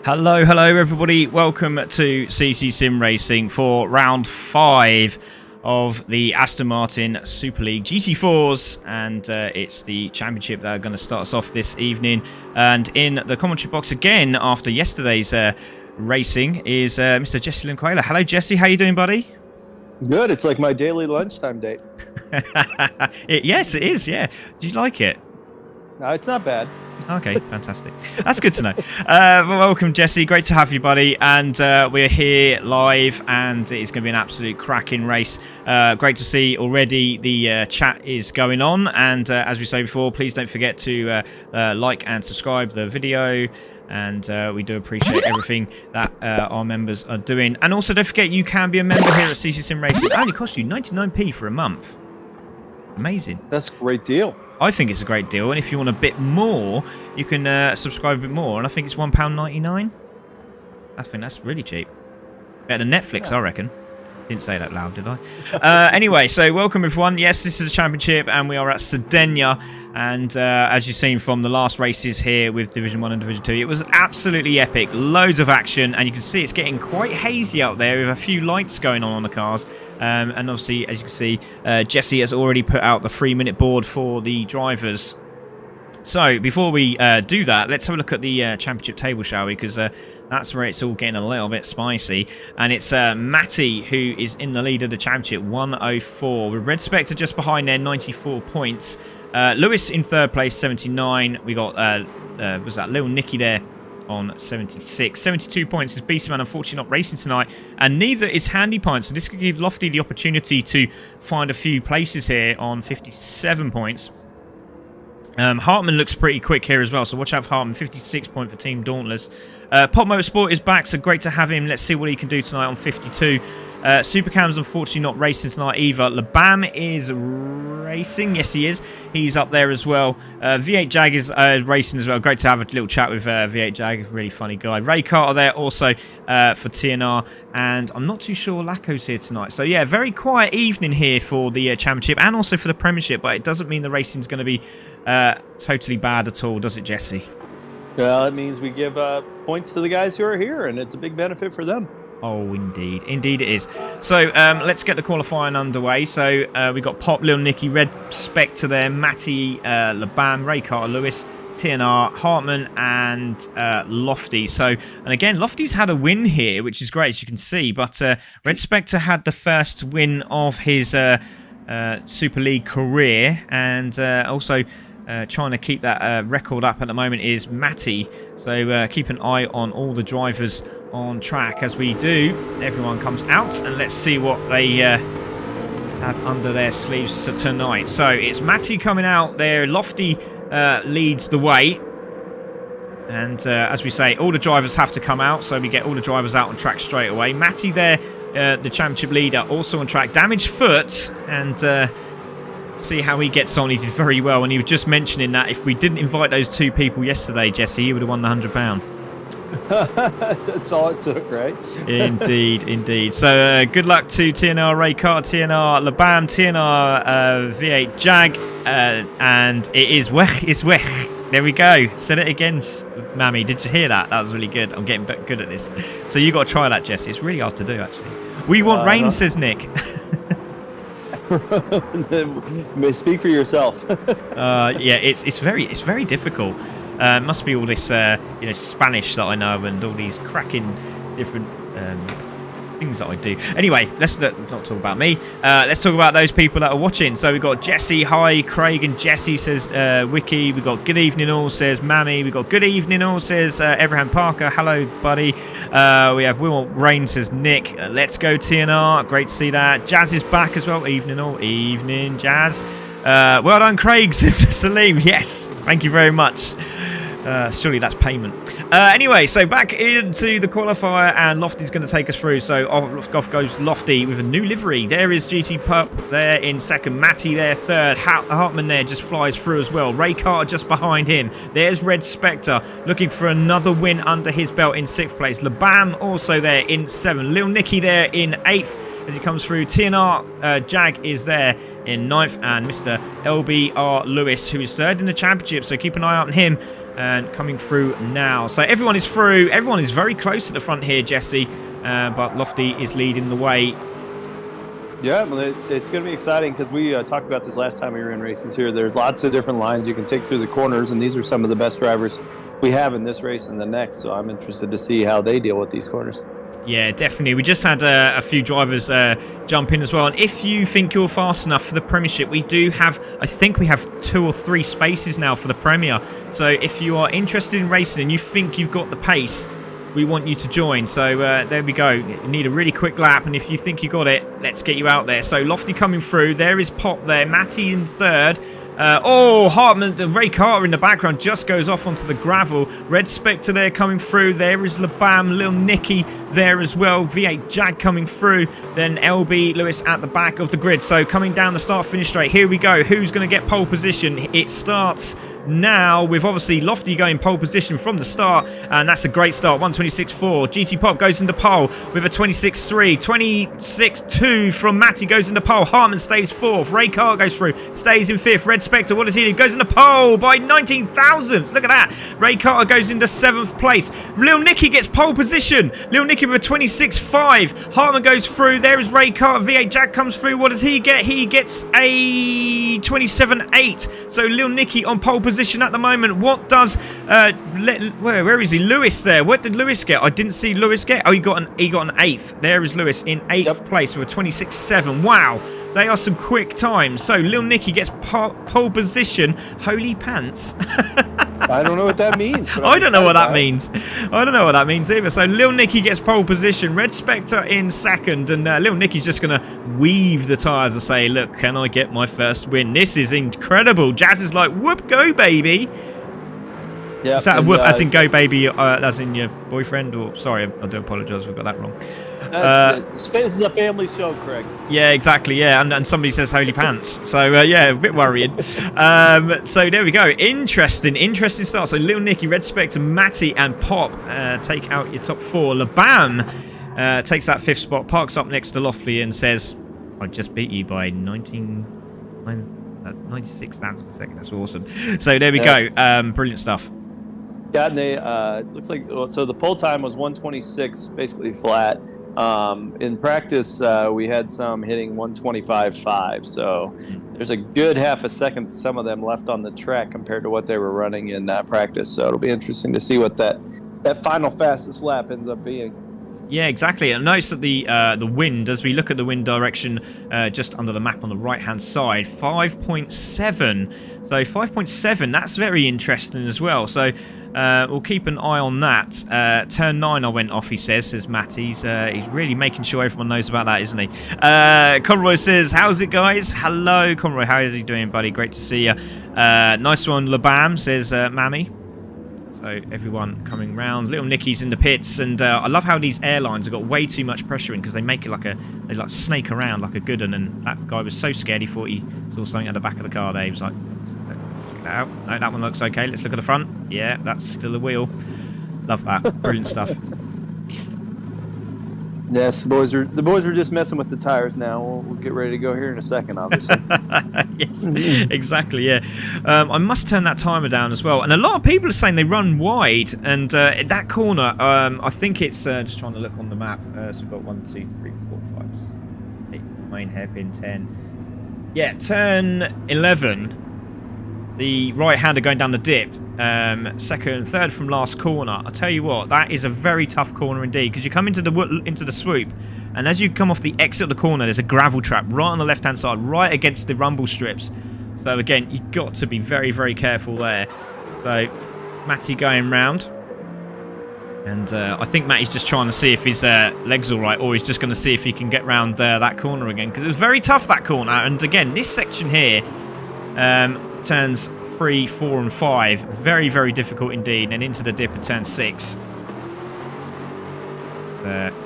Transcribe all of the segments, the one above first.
Hello everybody. Welcome to CC Sim Racing for round 5 of the Aston Martin Super League GT4s, and it's the championship that are going to start us off this evening. And in the commentary box again after yesterday's racing is Mr. Jesse Linquela. Hello Jesse, how you doing, buddy? Good. It's like my daily lunchtime date. Yes, it is. Yeah. Do you like it? No, it's not bad. Okay, fantastic. That's good to know. Welcome, Jesse. Great to have you, buddy. And we're here live, and it's going to be an absolute cracking race. Great to see already the chat is going on. And as we say before, please don't forget to like and subscribe the video. And we do appreciate everything that our members are doing. And also, don't forget, you can be a member here at CC Sim Racing. It only costs you 99p for a month. Amazing. That's a great deal. I think it's a great deal, and if you want a bit more, you can subscribe a bit more, and I think it's £1.99. I think that's really cheap. Better than Netflix, yeah. I reckon. Didn't say that loud, did I? Anyway, so welcome everyone. Yes, this is the championship, and we are at Sardinia. And as you've seen from the last races here with Division 1 and Division 2, it was absolutely epic. Loads of action, and you can see it's getting quite hazy out there with a few lights going on the cars. And obviously, as you can see, Jesse has already put out the 3-minute board for the drivers. So before we do that, let's have a look at the championship table, shall we? Because that's where it's all getting a little bit spicy. And it's Matty who is in the lead of the championship, 104. With Red Spectre just behind there, 94 points. Lewis in third place, 79. We got, was that Little Nicky there on 76. 72 points is Beastman, unfortunately not racing tonight. And neither is Handy Pint. So this could give Lofty the opportunity to find a few places here on 57 points. Hartman looks pretty quick here as well, so watch out for Hartman. 56 point for Team Dauntless. Pop Motorsport is back, so great to have him. Let's see what he can do tonight on 52. Supercam's unfortunately not racing tonight either. Labam is racing. Yes, he is. He's up there as well. V8 Jag is racing as well. Great to have a little chat with V8 Jag. Really funny guy. Ray Carter there also for TNR. And I'm not too sure Laco's here tonight. So, yeah, very quiet evening here for the championship and also for the Premiership. But it doesn't mean the racing's going to be totally bad at all, does it, Jesse? Well, it means we give points to the guys who are here, and it's a big benefit for them. Oh, indeed. Indeed it is. So, let's get the qualifying underway. So, we got Pop, Lil Nicky, Red Spectre there, Matty, Labam, Ray Carter, Lewis, TNR, Hartman, and Lofty. So, and again, Lofty's had a win here, which is great, as you can see. But Red Spectre had the first win of his Super League career, and also trying to keep that record up at the moment is Matty. So keep an eye on all the drivers on track as we do. Everyone comes out, and let's see what they have under their sleeves tonight. So it's Matty coming out there. Lofty leads the way. And as we say, all the drivers have to come out, so we get all the drivers out on track straight away. Matty there, the championship leader, also on track. Damaged foot, and see how he gets on. He did very well, and he was just mentioning that if we didn't invite those two people yesterday, Jesse, he would have won the £100. That's all it took, right? Indeed, indeed. So good luck to TNR, Ray Carter, TNR, Labam, TNR, V8 Jag, and it is Wech is Wech. There we go. Said it again, Mammy. Did you hear that? That was really good. I'm getting good at this. So you got to try that, Jesse. It's really hard to do, actually. We want rain, says Nick. Speak for yourself. Yeah, it's very difficult. Must be all this Spanish that I know and all these cracking different things that I do. Anyway, let's not talk about me. Let's talk about those people that are watching. So we've got Jesse, hi, Craig and Jesse, says Wiki. We've got good evening all, says Mammy. We've got good evening all, says Abraham Parker. Hello, buddy. We have Will Rain, says Nick. Let's go TNR. Great to see that. Jazz is back as well. Evening all. Evening, Jazz. Well done, Craig, says Salim. Yes, thank you very much. Surely that's payment. Anyway, so back into the qualifier, and Lofty's going to take us through. So off goes Lofty with a new livery. There is GT Pup there in second. Matty there third. Hartman there just flies through as well. Ray Carter just behind him. There's Red Spectre looking for another win under his belt in 6th place. Labam also there in 7th. Lil Nicky there in 8th. as he comes through. TNR Jag is there in 9th, and Mr. LBR Lewis, who is 3rd in the championship. So keep an eye out on him and coming through now. So everyone is through. Everyone is very close at the front here, Jesse, but Lofty is leading the way. Yeah, well, it's going to be exciting because we talked about this last time we were in races here. There's lots of different lines you can take through the corners, and these are some of the best drivers we have in this race and the next. So I'm interested to see how they deal with these corners. Yeah, definitely. We just had a few drivers jump in as well. And if you think you're fast enough for the Premiership, we do have, I think we have 2 or 3 spaces now for the Premier. So if you are interested in racing and you think you've got the pace, we want you to join. So there we go. You need a really quick lap, and if you think you got it, let's get you out there. So Lofty coming through. There is Pop there. Matty in 3rd. Hartman, Ray Carter in the background just goes off onto the gravel. Red Spectre there coming through. There is LeBam, Lil Nicky there as well. V8 Jag coming through. Then LB Lewis at the back of the grid. So coming down the start-finish straight. Here we go. Who's going to get pole position? It starts now with obviously Lofty going pole position from the start, and that's a great start. 126.4. GT Pop goes into pole with a 26.3. 26.2 from Matty goes into pole. Hartman stays 4th. Ray Carter goes through, stays in 5th. Red Spectre, what does he do? Goes into pole by 19 thousandths. Look at that. Ray Carter goes into 7th place. Lil Nicky gets pole position. Lil Nicky with a 26.5. Hartman goes through. There is Ray Carter. V8 Jag comes through. What does he get? He gets a 27.8. So Lil Nicky on pole position at the moment. What does where is he? Lewis there. What did Lewis get? I didn't see Lewis get. Oh, he got an 8th. There is Lewis in 8th place with a 26.7. Wow. They are some quick times. So Lil Nicky gets pole position. Holy pants. I don't know what that means. I don't know what that means. I don't know what that means either. So Lil Nicky gets pole position. Red Spectre in 2nd. And Lil Nicky's just going to weave the tyres and say, look, can I get my first win? This is incredible. Jazz is like, whoop, go, baby. Yeah, is that a whoop as in go, baby, as in your boyfriend? Or sorry, I do apologise if I got that wrong. This is a family show, Craig. Yeah, exactly. Yeah, and somebody says holy pants. So yeah, a bit worrying. So there we go. Interesting start. So Lil Nicky, Red Spectre, Matty, and Pop take out your top 4. LeBam takes that 5th spot, parks up next to Lofty, and says, "I just beat you by 96 thousandths per second. That's awesome." So there we go. Brilliant stuff. Yeah, and they looks like so the pole time was 126, basically flat. In practice, we had some hitting 125.5, so there's a good half a second, some of them left on the track compared to what they were running in practice. So it'll be interesting to see what that final fastest lap ends up being. Yeah, exactly. And notice that the wind, as we look at the wind direction just under the map on the right-hand side, 5.7. So 5.7, that's very interesting as well. So we'll keep an eye on that. Turn 9 I went off, he says Matty. He's really making sure everyone knows about that, isn't he? Conroy says, how's it, guys? Hello, Conroy. How are you doing, buddy? Great to see you. Nice one, LeBam, says Mammy. So everyone coming round. Little Nicky's in the pits, and I love how these airlines have got way too much pressure in because they make it like they snake around like a good one. And that guy was so scared he thought he saw something at the back of the car there. He was like, check that out. No, that one looks okay. Let's look at the front. Yeah, that's still a wheel. Love that. Brilliant stuff. Yes, the boys are just messing with the tires now. We'll get ready to go here in a second, obviously. Yes, exactly, yeah. I must turn that timer down as well. And a lot of people are saying they run wide. And that corner, I think it's, just trying to look on the map. So we've got 1, 2, 3, 4, 5, 8, main hairpin, 10. Yeah, turn 11. The right-hander going down the dip. Second, third from last corner. I tell you what, that is a very tough corner indeed, because you come into the swoop, and as you come off the exit of the corner, there's a gravel trap right on the left-hand side, right against the rumble strips. So again, you've got to be very, very careful there. So Matty going round, and I think Matty's just trying to see if his leg's all right, or he's just going to see if he can get round that corner again, because it was very tough, that corner. And again, this section here, turns 3, 4, and 5. Very, very difficult indeed. And into the dip at turn 6.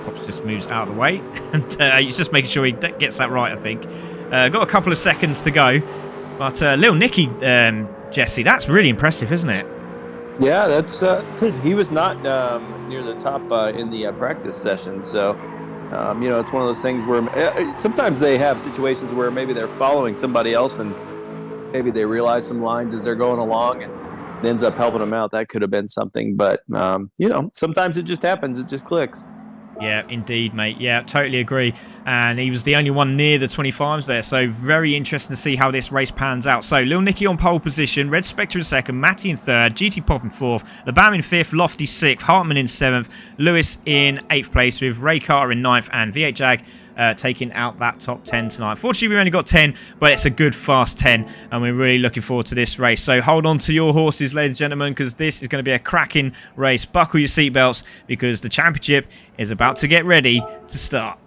Pops just moves out of the way. And he's just making sure he gets that right, I think. Got a couple of seconds to go. But Lil Nicky, Jesse, that's really impressive, isn't it? Yeah, that's he was not near the top in the practice session. So It's one of those things where sometimes they have situations where maybe they're following somebody else and maybe they realize some lines as they're going along and it ends up helping them out. That could have been something, but sometimes it just happens. It just clicks. Yeah, indeed, mate. Yeah, totally agree. And he was the only one near the 25s there. So very interesting to see how this race pans out. So Lil Nicky on pole position, Red Spectre in second, Matty in third, GT Pop in fourth, LeBam in fifth, Lofty sixth, Hartman in seventh, Lewis in eighth place with Ray Carter in ninth, and V8 Jag taking out that top 10 tonight. Unfortunately, we've only got 10, but it's a good fast 10, and we're really looking forward to this race. So hold on to your horses, ladies and gentlemen, because this is going to be a cracking race. Buckle your seatbelts, because the championship is about to get ready to start.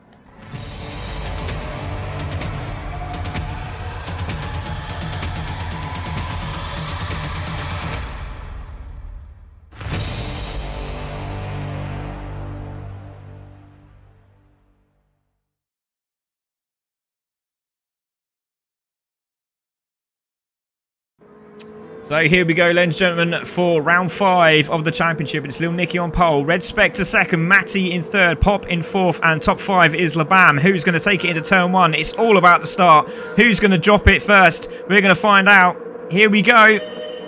So here we go, ladies and gentlemen, for round 5 of the championship. It's Lil Nicky on pole, Red Spectre second, Matty in third, Pop in fourth, and top 5 is LeBam. Who's going to take it into turn 1? It's all about the start. Who's going to drop it first? We're going to find out. Here we go.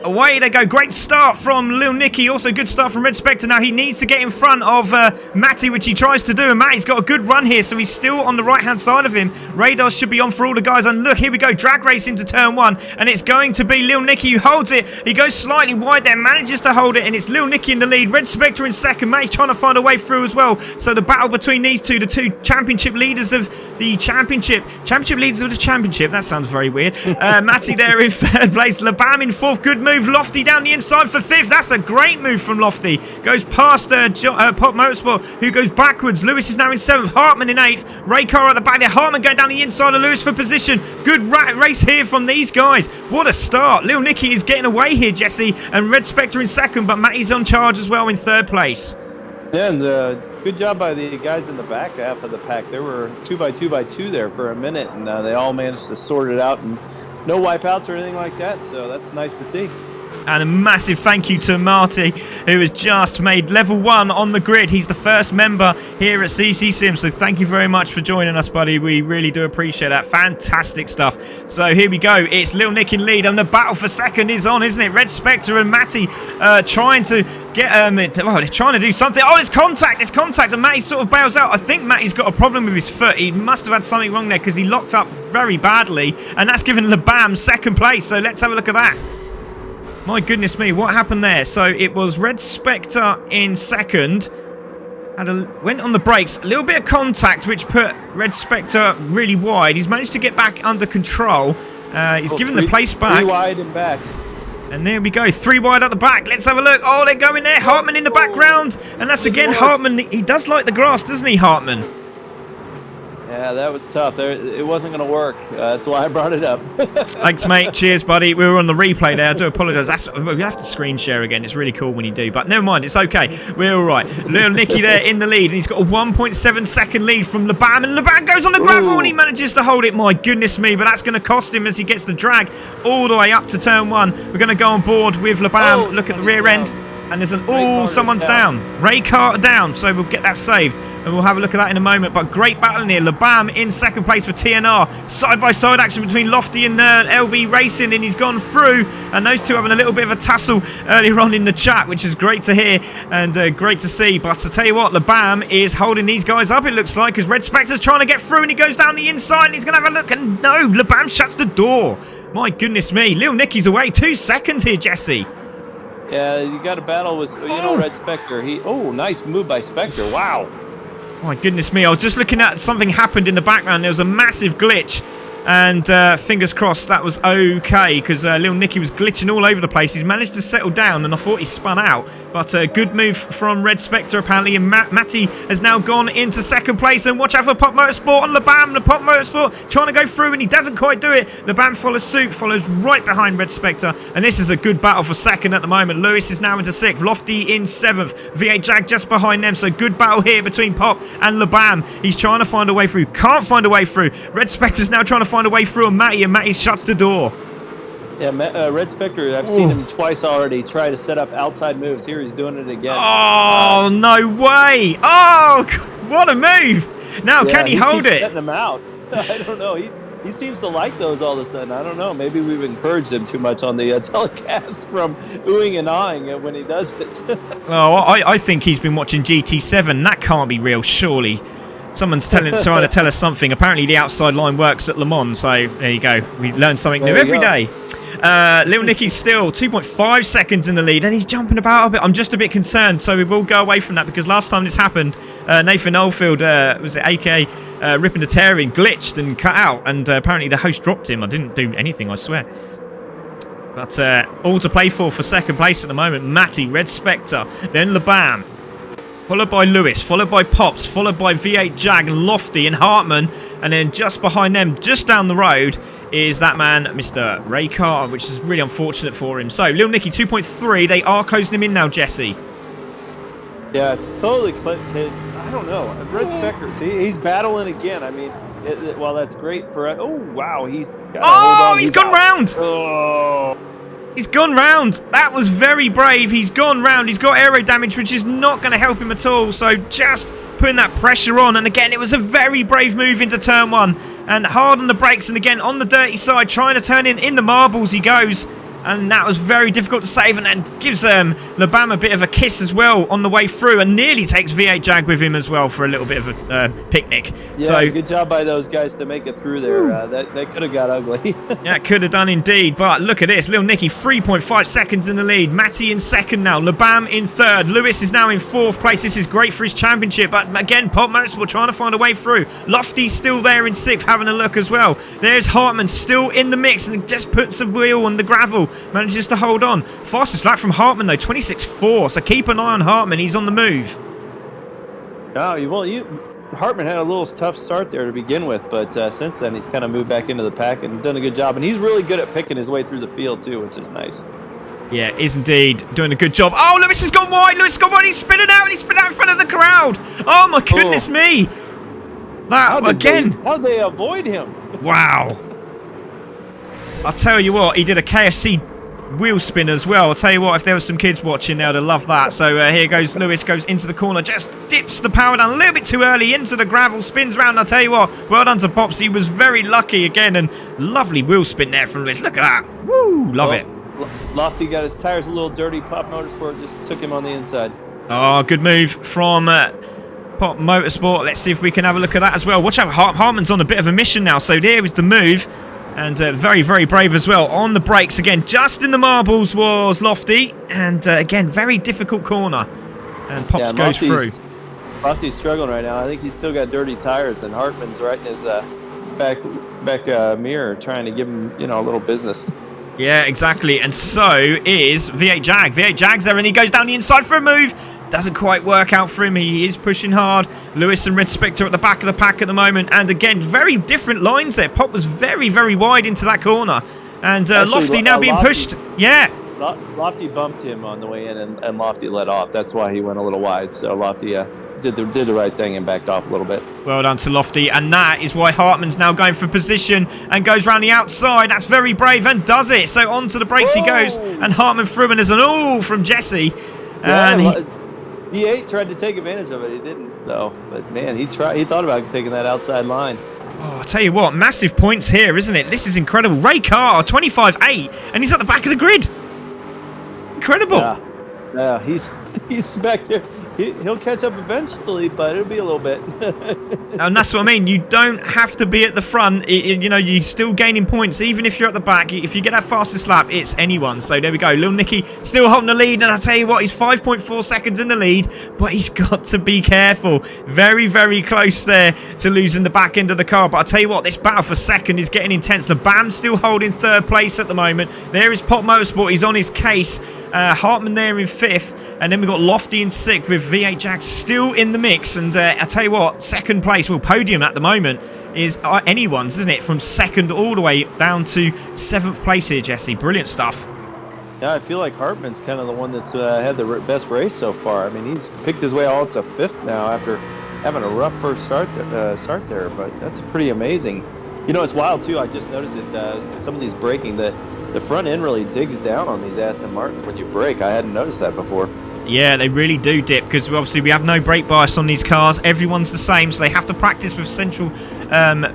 Away they go. Great start from Lil Nicky. Also good start from Red Spectre. Now he needs to get in front of Matty, which he tries to do. And Matty's got a good run here, so he's still on the right-hand side of him. Radars should be on for all the guys. And look, here we go. Drag race into turn 1. And it's going to be Lil Nicky who holds it. He goes slightly wide there, manages to hold it. And it's Lil Nicky in the lead. Red Spectre in second. Matty's trying to find a way through as well. So the battle between these two, the two championship leaders of the championship. Championship leaders of the championship. That sounds very weird. Matty there in third place. LeBam in fourth. Good move. Lofty down the inside for fifth. That's a great move from Lofty. Goes past Pop Motorsport, who goes backwards. Lewis is now in seventh. Hartman in eighth. Ray Carr at the back there. Hartman going down the inside of Lewis for position. Good race here from these guys. What a start. Lil Nicky is getting away here, Jesse. And Red Spectre in second, but Matty's on charge as well in third place. Yeah, and good job by the guys in the back half of the pack. There were 2x2x2 there for a minute, and they all managed to sort it out, and no wipeouts or anything like that, so that's nice to see. And a massive thank you to Marty, who has just made level 1 on the grid. He's the first member here at CC Sim, so thank you very much for joining us, buddy. We really do appreciate that. Fantastic stuff. So here we go. It's Lil Nick in lead, and the battle for second is on, isn't it? Red Spectre and Matty trying to get... they're trying to do something. Oh, it's contact. It's contact, and Matty sort of bails out. I think Matty's got a problem with his foot. He must have had something wrong there, because he locked up very badly, and that's given LeBam second place. So let's have a look at that. My goodness me, what happened there? So it was Red Spectre in second. Went on the brakes. A little bit of contact, which put Red Spectre really wide. He's managed to get back under control. He's given the place back. 3 wide and back. And there we go, 3 wide at the back. Let's have a look. Oh, they're going there. Hartman in the background. And that's again Hartman. He does like the grass, doesn't he, Hartman? Yeah, that was tough. It wasn't going to work. That's why I brought it up. Thanks, mate. Cheers, buddy. We were on the replay there. I do apologise. We have to screen share again. It's really cool when you do. But never mind. It's okay. We're all right. Little Nicky there in the lead. And he's got a 1.7 second lead from LeBam. And LeBam goes on the gravel and he manages to hold it. My goodness me. But that's going to cost him as he gets the drag all the way up to turn 1. We're going to go on board with LeBam. Look at the rear end. And there's an... someone's down. Ray Carter down. So we'll get that saved. And we'll have a look at that in a moment. But great battle here. LeBam in second place for TNR. Side-by-side action between Lofty and LB Racing. And he's gone through. And those two having a little bit of a tussle earlier on in the chat, which is great to hear and great to see. But I tell you what, LeBam is holding these guys up, it looks like, because Red Spectre's trying to get through. And he goes down the inside. And he's going to have a look. And no, LeBam shuts the door. My goodness me. Lil Nicky's away. 2 seconds here, Jesse. Yeah, you got to battle with, Red Spectre. Nice move by Spectre. Wow. My goodness me, I was just looking at something happened in the background. There was a massive glitch. And fingers crossed that was okay, because Lil Nicky was glitching all over the place. He's managed to settle down, and I thought he spun out. But a good move from Red Spectre, apparently. And Matty has now gone into second place. And watch out for Pop Motorsport on LeBam. The Pop Motorsport trying to go through, and he doesn't quite do it. LeBam follows suit, follows right behind Red Spectre. And this is a good battle for second at the moment. Lewis is now into 6th. Lofty in 7th. V8 Jag just behind them. So good battle here between Pop and LeBam. He's trying to find a way through. Can't find a way through. Red Spectre's now trying to find a way through on Matty, and Matty shuts the door. Yeah, Red Spectre, I've seen him twice already try to set up outside moves. Here he's doing it again. Oh, no way. Oh, what a move. Now, can he hold keeps it? Getting them out. I don't know. He seems to like those all of a sudden. I don't know. Maybe we've encouraged him too much on the telecast from oohing and ahhing when he does it. Oh, I think he's been watching GT7. That can't be real, surely. Someone's trying to tell us something. Apparently, the outside line works at Le Mans. So there you go. We learn something new every day. Little Nicky's still 2.5 seconds in the lead, and he's jumping about a bit. I'm just a bit concerned, so we will go away from that because last time this happened, Nathan Oldfield, was it AK, ripping the tearing, glitched and cut out, and apparently the host dropped him. I didn't do anything, I swear. But all to play for second place at the moment. Matty, Red Spectre, then LeBam, followed by Lewis, followed by Pops, followed by V8 Jag, Lofty and Hartman, and then just behind them, just down the road, is that man, Mr. Ray Carter, which is really unfortunate for him. So, Lil Nicky 2.3, they are closing him in now, Jesse. Yeah, it's totally I don't know. Red Spectre, he's battling again. I mean, while that's great for... Oh, wow, he's got hold on. He's gone round! Oh... He's gone round. That was very brave. He's gone round. He's got aero damage, which is not going to help him at all. So just putting that pressure on. And again, it was a very brave move into turn one. And hard on the brakes. And again, on the dirty side, trying to turn in the marbles he goes. And that was very difficult to save. And then gives LeBam a bit of a kiss as well on the way through. And nearly takes V8 Jag with him as well for a little bit of a picnic. Yeah, so, good job by those guys to make it through there. That could have got ugly. Yeah, could have done indeed. But look at this. Lil Nicky, 3.5 seconds in the lead. Matty in second now. LeBam in third. Lewis is now in fourth place. This is great for his championship. But again, Pop Motorsport trying to find a way through. Lofty's still there in sixth, having a look as well. There's Hartman still in the mix and just puts a wheel on the gravel. Manages to hold on. Fastest lap from Hartman though, 26.4. So keep an eye on Hartman. He's on the move. Hartman had a little tough start there to begin with, but since then he's kind of moved back into the pack and done a good job. And he's really good at picking his way through the field too, which is nice. Yeah, is indeed doing a good job. Oh, Lewis has gone wide. Lewis has gone wide. He's spinning out. He's spinning out in front of the crowd. Oh my goodness me! That again. How did they avoid him? Wow. I'll tell you what, he did a KFC wheel spin as well. I'll tell you what, if there were some kids watching now, they'd love that. So here goes Lewis, goes into the corner, just dips the power down a little bit too early into the gravel, spins round. I'll tell you what, well done to Pops. He was very lucky again, and lovely wheel spin there from Lewis. Look at that. Woo, love it. Lofty got his tires a little dirty. Pop Motorsport just took him on the inside. Oh, good move from Pop Motorsport. Let's see if we can have a look at that as well. Watch out, Hartman's on a bit of a mission now. So there was the move. And very, very brave as well. On the brakes again, just in the marbles was Lofty. And again, very difficult corner. And Pops goes through. Lofty's struggling right now. I think he's still got dirty tires. And Hartman's right in his back mirror trying to give him, a little business. Yeah, exactly. And so is V8 Jag. V8 Jag's there and he goes down the inside for a move. Doesn't quite work out for him. He is pushing hard. Lewis and Red Spectre at the back of the pack at the moment. And again, very different lines there. Pop was very, very wide into that corner. And Lofty now being pushed. Yeah. Lofty bumped him on the way in and Lofty let off. That's why he went a little wide. So Lofty did the right thing and backed off a little bit. Well done to Lofty. And that is why Hartman's now going for position and goes round the outside. That's very brave and does it. So onto the brakes he goes. And Hartman through and there's an all from Jesse. And V8 tried to take advantage of it. He didn't, though. But, man, he thought about taking that outside line. Oh, I'll tell you what, massive points here, isn't it? This is incredible. Ray Carter, 25.8, and he's at the back of the grid. Incredible. Yeah, he's back there. He'll catch up eventually, but it'll be a little bit. And that's what I mean. You don't have to be at the front. You're still gaining points, even if you're at the back. If you get that fastest lap, it's anyone. So there we go. Lil Nicky still holding the lead. And I'll tell you what, he's 5.4 seconds in the lead, but he's got to be careful. Very, very close there to losing the back end of the car. But I'll tell you what, this battle for second is getting intense. The BAM's still holding third place at the moment. There is Pop Motorsport. He's on his case. Hartman there in fifth. And then we've got Lofty in sixth with V8 Jag still in the mix. And I tell you what, second place, podium at the moment is anyone's, isn't it? From second all the way down to seventh place here, Jesse. Brilliant stuff. Yeah, I feel like Hartman's kind of the one that's had the best race so far. I mean, he's picked his way all up to fifth now after having a rough first start there. But that's pretty amazing. It's wild, too. I just noticed it. Some of these braking, the front end really digs down on these Aston Martins when you brake. I hadn't noticed that before. Yeah, they really do dip because obviously we have no brake bias on these cars. Everyone's the same, so they have to practice with central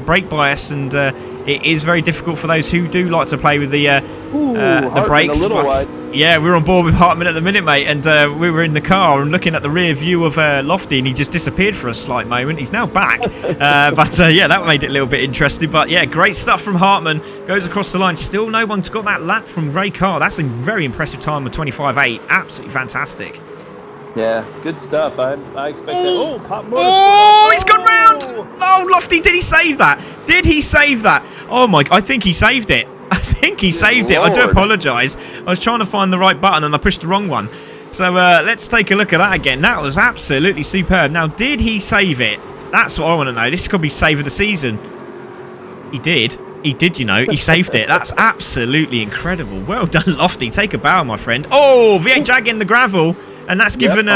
brake bias, and it is very difficult for those who do like to play with the brakes. Yeah, we're on board with Hartman at the minute, mate, and we were in the car and looking at the rear view of Lofty, and he just disappeared for a slight moment. He's now back, but yeah, that made it a little bit interesting. But yeah, great stuff from Hartman. Goes across the line. Still no one's got that lap from Ray Carr. That's a very impressive time with 25.8. Absolutely fantastic. Yeah, good stuff. I expect that. Oh, Pop Motorsport. Oh, he's gone round. Oh, Lofty, did he save that? Did he save that? Oh my, I think he saved it. I think he saved it. I do apologise. I was trying to find the right button and I pushed the wrong one. So let's take a look at that again. That was absolutely superb. Now, did he save it? That's what I want to know. This could be save of the season. He did. He did, you know. He saved it. That's absolutely incredible. Well done, Lofty. Take a bow, my friend. Oh, V8 Jag in the gravel. And that's given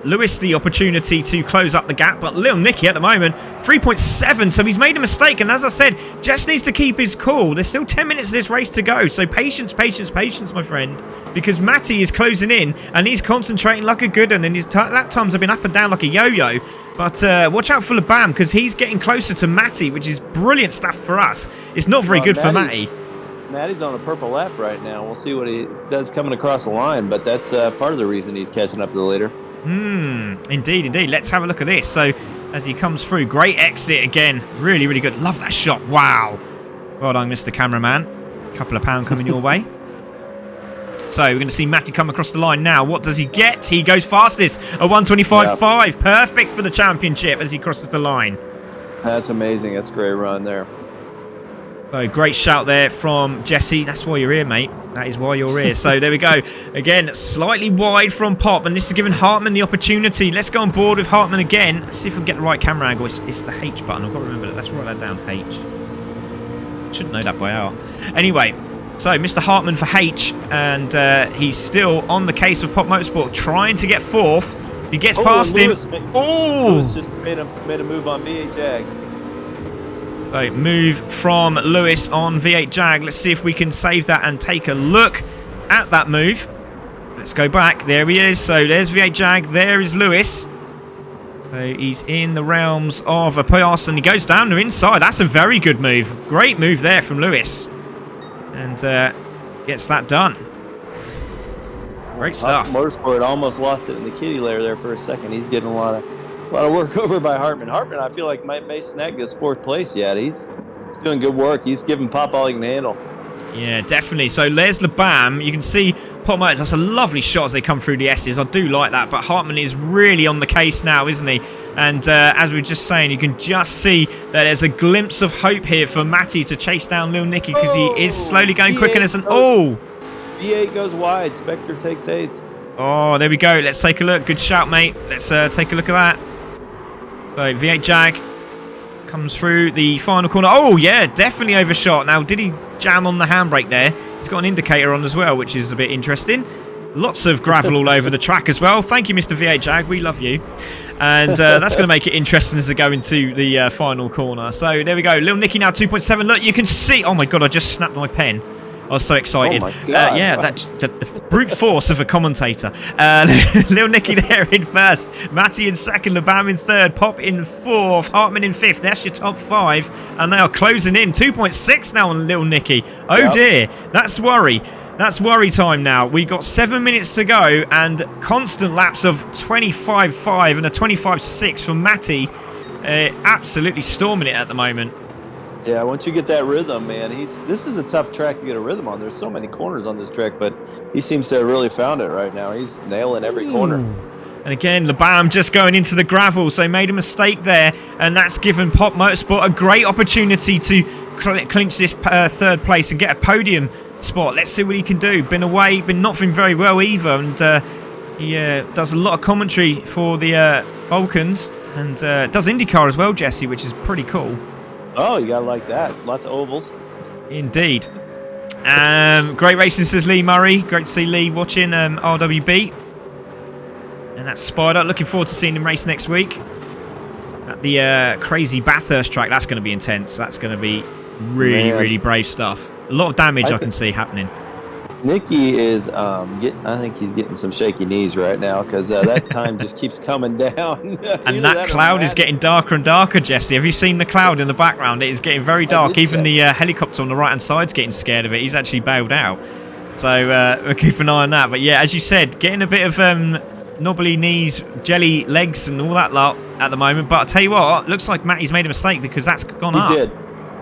Lewis the opportunity to close up the gap. But Little Nicky at the moment, 3.7. So he's made a mistake. And as I said, just needs to keep his cool. There's still 10 minutes of this race to go. So patience, patience, patience, my friend. Because Matty is closing in and he's concentrating like a good one. And his lap times have been up and down like a yo-yo. But watch out for LeBam because he's getting closer to Matty, which is brilliant stuff for us. It's not very good for Matty. Matty's on a purple lap right now. We'll see what he does coming across the line, but that's part of the reason he's catching up to the leader. Indeed, indeed. Let's have a look at this. So, as he comes through, great exit again. Really, really good. Love that shot. Wow. Well done, Mr. Cameraman. A couple of pounds coming your way. So, we're going to see Matty come across the line now. What does he get? He goes fastest. A 125.5. Yep. Perfect for the championship as he crosses the line. That's amazing. That's a great run there. So great shout there from Jesse. That's why you're here, mate. That is why you're here. So there we go. Again, slightly wide from Pop, and this is giving Hartman the opportunity. Let's go on board with Hartman again. Let's see if we can get the right camera angle. It's the H button. I've got to remember that. Let's write that down. H. Should know that by heart. Anyway, so Mr. Hartman for H, and he's still on the case of Pop Motorsport, trying to get fourth. He gets past Lewis him. Lewis just made a move on V8 Jag. So move from Lewis on V8 Jag. Let's see if we can save that and take a look at that move. Let's go back. There he is. So there's V8 Jag. There is Lewis. So he's in the realms of a pass and he goes down to inside. That's a very good move. Great move there from Lewis. And gets that done. Great stuff. Motorsport almost lost it in the kitty layer there for a second. He's getting a lot of work over by Hartman. Hartman, I feel like may snag this fourth place yet. He's doing good work. He's giving Pop all he can handle. Yeah, definitely. So there's LeBam. You can see Pop Motor. That's a lovely shot as they come through the S's. I do like that. But Hartman is really on the case now, isn't he? And as we were just saying, you can just see that there's a glimpse of hope here for Matty to chase down Lil Nicky because he is slowly going quicker. V8 goes wide. Spectre takes 8th. Oh, there we go. Let's take a look. Good shout, mate. Let's take a look at that. So V8 Jag comes through the final corner. Oh, yeah, definitely overshot. Now, did he jam on the handbrake there? He's got an indicator on as well, which is a bit interesting. Lots of gravel all over the track as well. Thank you, Mr. V8 Jag. We love you. And that's going to make it interesting as they go into the final corner. So there we go. Lil Nicky now 2.7. Look, you can see. Oh, my God, I just snapped my pen. I was so excited. Oh my God. Yeah, the brute force of a commentator. Lil Nicky there in first. Matty in second. LeBam in third. Pop in fourth. Hartman in fifth. That's your top 5. And they are closing in. 2.6 now on Lil Nicky. Oh, dear. That's worry. That's worry time now. We got 7 minutes to go and constant laps of 25.5 and a 25.6 from Matty. Absolutely storming it at the moment. Yeah, once you get that rhythm, man, this is a tough track to get a rhythm on. There's so many corners on this track, but he seems to have really found it right now. He's nailing every corner. And again, LeBam just going into the gravel, so made a mistake there, and that's given Pop Motorsport a great opportunity to clinch this third place and get a podium spot. Let's see what he can do. Been away, been not feeling very well either, and he does a lot of commentary for the Vulcans, and does IndyCar as well, Jesse, which is pretty cool. Oh, you gotta like that. Lots of ovals. Indeed. Great racing, says Lee Murray. Great to see Lee watching RWB. And that's Spider. Looking forward to seeing him race next week at the crazy Bathurst track. That's going to be intense. That's going to be really, really brave stuff. A lot of damage I can see happening. Nicky is I think he's getting some shaky knees right now because that time just keeps coming down. And that cloud is getting darker and darker, Jesse. Have you seen the cloud in the background? It is getting very dark. Even the helicopter on the right-hand side is getting scared of it. He's actually bailed out. So we'll keep an eye on that. But yeah, as you said, getting a bit of knobbly knees, jelly legs and all that lot at the moment. But I'll tell you what, looks like Matty's made a mistake because that's gone up. He did.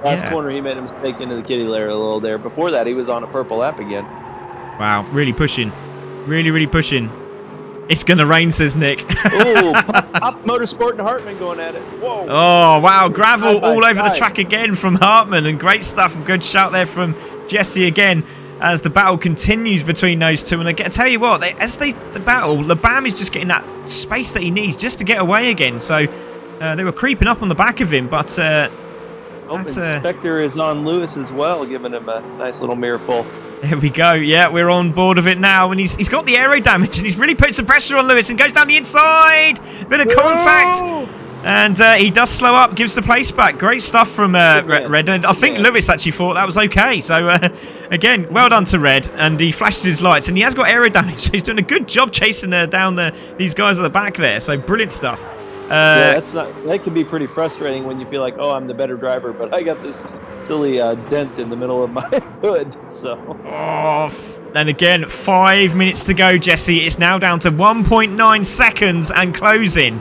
Last corner, he made a mistake into the kitty layer a little there. Before that, he was on a purple lap again. Wow, really pushing. Really, really pushing. It's going to rain, says Nick. Oh, Pop Motorsport and Hartman going at it. Whoa. Oh, wow. Gravel all over the track again from Hartman. And great stuff. Good shout there from Jesse again as the battle continues between those two. And I tell you what, as the battle, Labam is just getting that space that he needs just to get away again. So they were creeping up on the back of him, but... Inspector is on Lewis as well, giving him a nice little mirror full. There we go. Yeah, we're on board of it now. And he's got the aero damage, and he's really putting some pressure on Lewis and goes down the inside. Bit of contact. And he does slow up, gives the place back. Great stuff from Red. And I think Lewis actually thought that was okay. So, again, well done to Red. And he flashes his lights, and he has got aero damage. So he's doing a good job chasing down these guys at the back there. So, brilliant stuff. Yeah, that can be pretty frustrating when you feel like, oh, I'm the better driver, but I got this silly dent in the middle of my hood. So. Oh, and again, 5 minutes to go, Jesse. It's now down to 1.9 seconds and closing.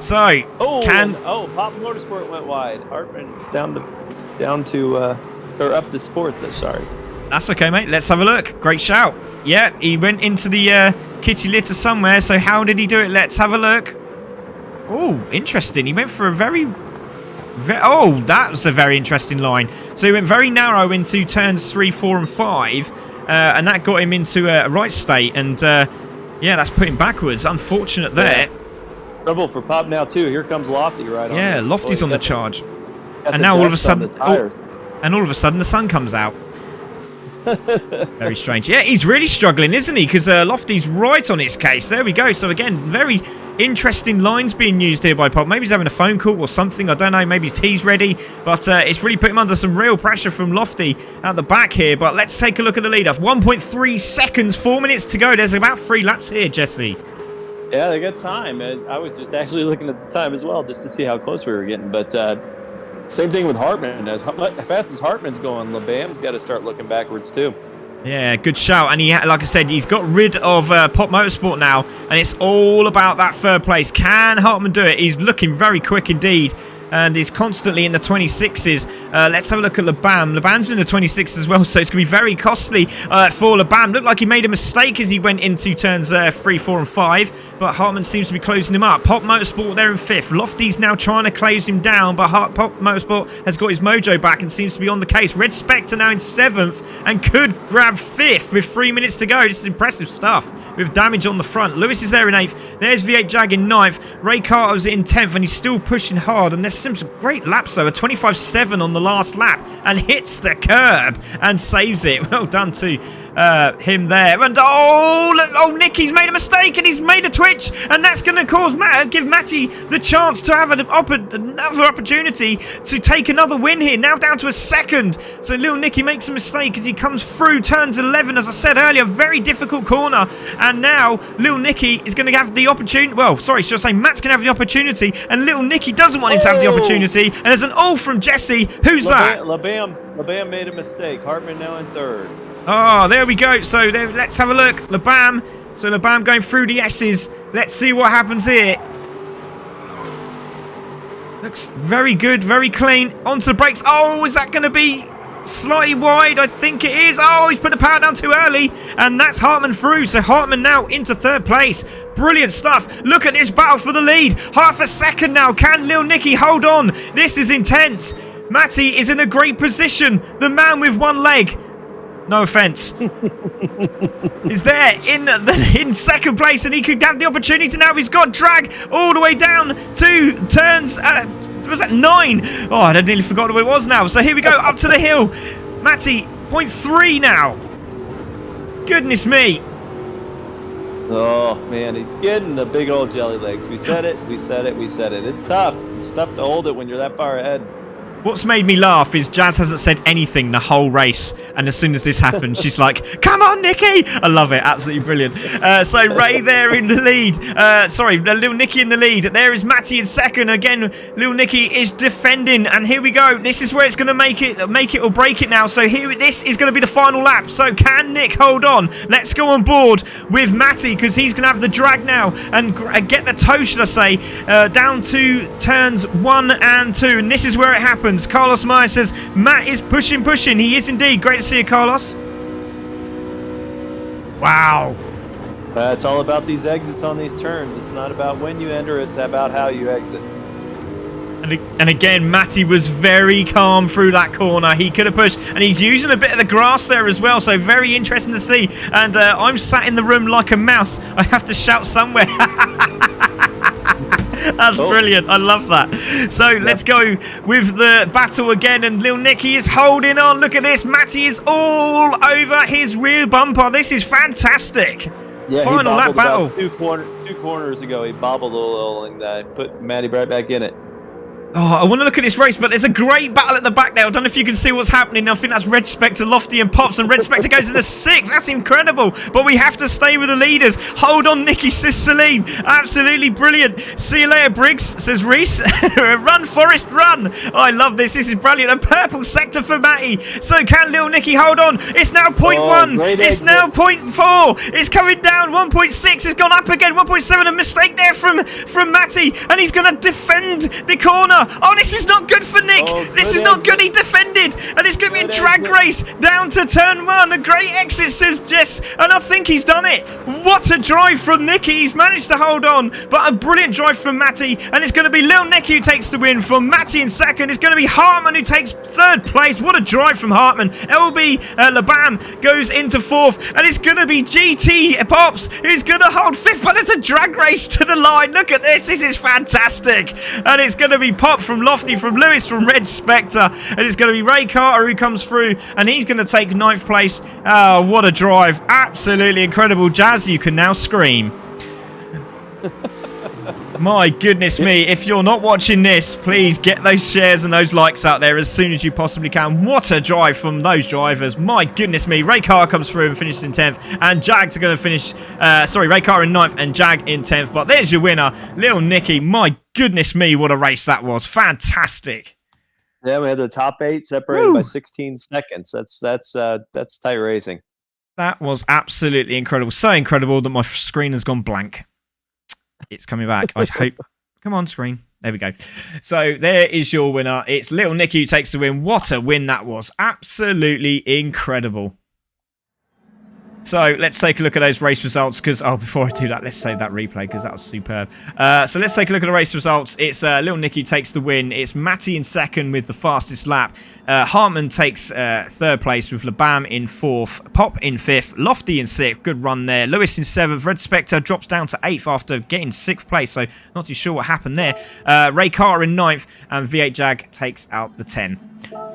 So, Pop Motorsport went wide. Hartman's down to or up to fourth. Sorry. That's okay, mate. Let's have a look. Great shout. Yeah, he went into the kitty litter somewhere. So how did he do it? Let's have a look. Oh, interesting. He went for a that was a very interesting line. So he went very narrow into turns 3, 4, and 5, and that got him into a right state. And yeah, that's put him backwards. Unfortunate there. Yeah. Trouble for Pop now too. Here comes Lofty right on. Yeah, Lofty's on the charge, and now all of a sudden, the sun comes out. Very strange. Yeah, he's really struggling, isn't he? Because Lofty's right on his case. There we go. So again, very interesting lines being used here by Pop. Maybe he's having a phone call or something. I don't know. Maybe tea's ready. But it's really put him under some real pressure from Lofty at the back here. But let's take a look at the lead-off. 1.3 seconds, 4 minutes to go. There's about 3 laps here, Jesse. Yeah, they got time. I was just actually looking at the time as well just to see how close we were getting. But same thing with Hartman. As fast as Hartman's going, LeBam's got to start looking backwards too. Yeah, good shout. And like I said, he's got rid of Pop Motorsport now, and it's all about that third place. Can Hartman do it? He's looking very quick indeed, and he's constantly in the 26s. Let's have a look at LeBam. LeBam's in the 26s as well, so it's going to be very costly for LeBam. Looked like he made a mistake as he went into turns 3, 4, and 5, but Hartman seems to be closing him up. Pop Motorsport there in 5th. Lofty's now trying to close him down, but Pop Motorsport has got his mojo back and seems to be on the case. Red Spectre now in 7th and could grab 5th with 3 minutes to go. This is impressive stuff with damage on the front. Lewis is there in 8th. There's V8 Jag in 9th. Ray Carter's in 10th, and he's still pushing hard, and there's some great laps though. A 25.7 on the last lap and hits the curb and saves it. Well done to him there. And Nicky's made a mistake and he's made a twitch, and that's going to give Matty the chance to have another opportunity to take another win here. Now down to a second. So little Nicky makes a mistake as he comes through turns 11. As I said earlier, very difficult corner, and now little Nicky is going to have the opportunity. Well, sorry, should I say Matt's going to have the opportunity, and little Nicky doesn't want him to have the opportunity. And there's an all from Jesse. Who's that? LeBam made a mistake. Hartman now in 3rd. Oh, there we go. So let's have a look. LeBam. So LeBam going through the S's. Let's see what happens here. Looks very good, very clean. Onto the brakes. Oh, is that going to be slightly wide? I think it is. Oh, he's put the power down too early, and that's Hartman through. So Hartman now into 3rd place. Brilliant stuff. Look at this battle for the lead. Half a second now. Can Lil Nicky hold on? This is intense. Matty is in a great position. The man with one leg, no offence, is there in 2nd place, and he could have the opportunity now. He's got drag all the way down to turns, was that 9? Oh, I nearly forgot what it was now. So here we go, up to the hill. Matty, 0.3 now. Goodness me. Oh, man, he's getting the big old jelly legs. We said it. It's tough. It's tough to hold it when you're that far ahead. What's made me laugh is Jazz hasn't said anything the whole race, and as soon as this happens, she's like, come Come on, Nicky. I love it. Absolutely brilliant. So Ray there in the lead. Sorry, Little Nicky in the lead. There is Matty in second. Again, Little Nicky is defending. And here we go. This is where it's going to make it or break it now. So this is going to be the final lap. So can Nick hold on? Let's go on board with Matty because he's going to have the drag now and get the toe, should I say, down to turns 1 and 2. And this is where it happens. Carlos Meyer says, Matt is pushing. He is indeed. Great to see you, Carlos. Wow. It's all about these exits on these turns. It's not about when you enter, it's about how you exit. And again, Matty was very calm through that corner. He could have pushed, and he's using a bit of the grass there as well, so very interesting to see. And I'm sat in the room like a mouse. I have to shout somewhere. That's brilliant. I love that. So let's go with the battle again. And Lil Nicky is holding on. Look at this. Matty is all over his rear bumper. This is fantastic. Yeah, final lap battle. Two corners ago, he bobbled a little and put Matty right back in it. Oh, I want to look at this race, but there's a great battle at the back there. I don't know if you can see what's happening. I think that's Red Spectre, Lofty, and Pops, and Red Spectre goes into 6th. That's incredible, but we have to stay with the leaders. Hold on, Nicky, says Celine. Absolutely brilliant. See you later, Briggs, says Reese. Run, Forrest, run. Oh, I love this. This is brilliant. A purple sector for Matty. So can Little Nicky hold on? It's now 0.1. It's now 0.4. It's coming down. 1.6 has gone up again. 1.7. A mistake there from Matty, and he's going to defend the corner. Oh, this is not good for Nick. This is not good. He defended. And it's going to be a drag race down to turn 1. A great exit, says Jess. And I think he's done it. What a drive from Nicky. He's managed to hold on. But a brilliant drive from Matty. And it's going to be Lil Nicky who takes the win. From Matty in second. It's going to be Hartman who takes 3rd place. What a drive from Hartman. LB Labam goes into 4th. And it's going to be GT Pops who's going to hold 5th. But it's a drag race to the line. Look at this. This is fantastic. And it's going to be Pop from Lofty, from Lewis, from Red Spectre, and it's going to be Ray Carter who comes through, and he's going to take 9th place. Oh, what a drive. Absolutely incredible. Jazz, you can now scream. My goodness me, if you're not watching this, please get those shares and those likes out there as soon as you possibly can. What a drive from those drivers. My goodness me. Ray Carter comes through and finishes in 10th, and Jags are going to finish, Ray Carter in 9th and Jag in 10th. But there's your winner, Lil Nicky. My goodness me, what a race that was. Fantastic. Yeah, we had the top 8 separated by 16 seconds. That's tight racing. That was absolutely incredible. So incredible that my screen has gone blank. It's coming back. I hope. Come on, screen. There we go. So there is your winner. It's Little Nicky who takes the win. What a win that was. Absolutely incredible. So let's take a look at those race results because, before I do that, let's save that replay because that was superb. So let's take a look at the race results. It's Little Nicky takes the win. It's Matty in second with the fastest lap. Hartman takes 3rd place with Labam in 4th. Pop in 5th. Lofty in 6th. Good run there. Lewis in 7th. Red Spectre drops down to 8th after getting 6th place, so not too sure what happened there. Ray Carter in 9th, and V8 Jag takes out the 10.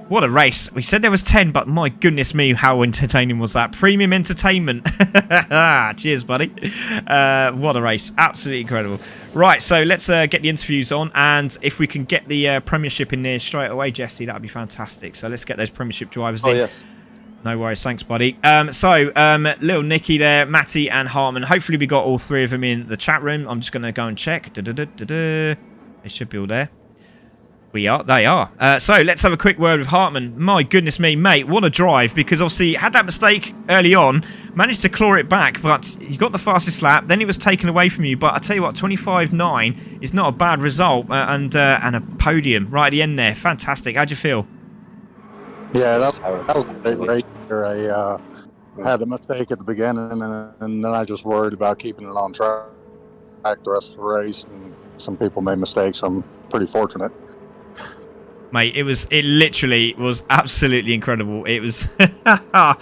What a race. We said there was 10, but my goodness me, how entertaining was that? Premium entertainment. Cheers, buddy. What a race. Absolutely incredible. Right, so let's get the interviews on, and if we can get the Premiership in there straight away, Jesse, that would be fantastic. So let's get those Premiership drivers in. Oh, yes. No worries. Thanks, buddy. Little Nicky there, Matty and Hartman. Hopefully we got all 3 of them in the chat room. I'm just going to go and check. They should be all there. They are. So let's have a quick word with Hartman. My goodness me, mate, what a drive, because obviously had that mistake early on, managed to claw it back, but you got the fastest lap, then it was taken away from you. But I tell you what, 25.9 is not a bad result, and a podium right at the end there. Fantastic. How'd you feel? Yeah, that was a great race. I had a mistake at the beginning, and then I just worried about keeping it on track the rest of the race, and some people made mistakes. I'm pretty fortunate. Mate, it literally was absolutely incredible. It was... I'll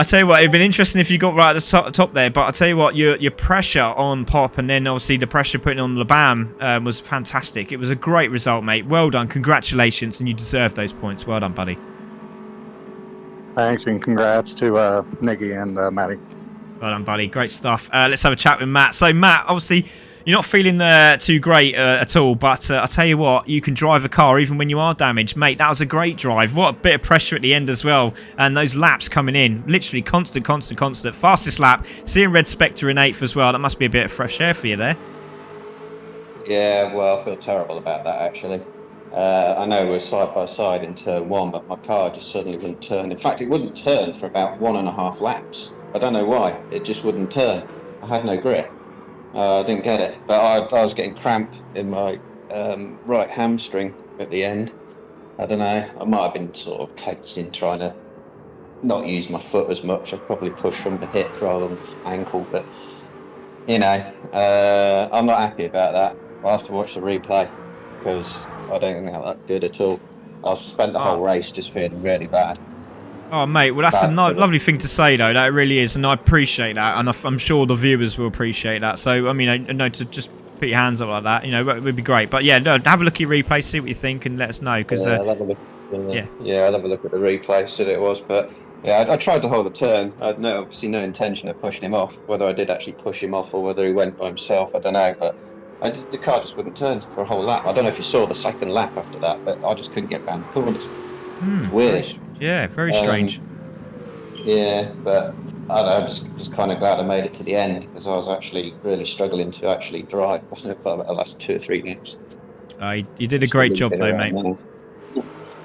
tell you what, it'd been interesting if you got right at the top there, but I'll tell you what, your pressure on Pop and then obviously the pressure putting on Labam was fantastic. It was a great result, mate. Well done. Congratulations, and you deserve those points. Well done, buddy. Thanks, and congrats to Nicky and Matty. Well done, buddy. Great stuff. Let's have a chat with Matt. So, Matt, obviously... you're not feeling too great at all, but I tell you what, you can drive a car even when you are damaged. Mate, that was a great drive. What a bit of pressure at the end as well. And those laps coming in, literally constant. Fastest lap, seeing Red Spectre in 8th as well. That must be a bit of fresh air for you there. Yeah, well, I feel terrible about that, actually. I know we're side by side in turn 1, but my car just suddenly wouldn't turn. In fact, it wouldn't turn for about 1.5 laps. I don't know why. It just wouldn't turn. I had no grip. I didn't get it. But I was getting cramp in my right hamstring at the end. I don't know. I might have been sort of texting, trying to not use my foot as much. I'd probably push from the hip rather than ankle. But, you know, I'm not happy about that. I'll have to watch the replay because I don't think that good at all. I've spent the whole race just feeling really bad. Oh, mate, well, that's a lovely thing to say, though. That really is, and I appreciate that, and I'm sure the viewers will appreciate that. So, I mean, I know to just put your hands up like that, you know, it would be great. But, yeah, no, have a look at your replay, see what you think, and let us know. Cause, I'll have a look. I'll have a look at the replay, see what it was. But, yeah, I tried to hold the turn. I had obviously no intention of pushing him off. Whether I did actually push him off or whether he went by himself, I don't know. But the car just wouldn't turn for a whole lap. I don't know if you saw the second lap after that, but I just couldn't get round the corners. It's weird. Very strange. Yeah, but I don't know, I'm just kind of glad I made it to the end because I was actually really struggling to actually drive for the last 2 or 3 laps. You did a great job though, mate.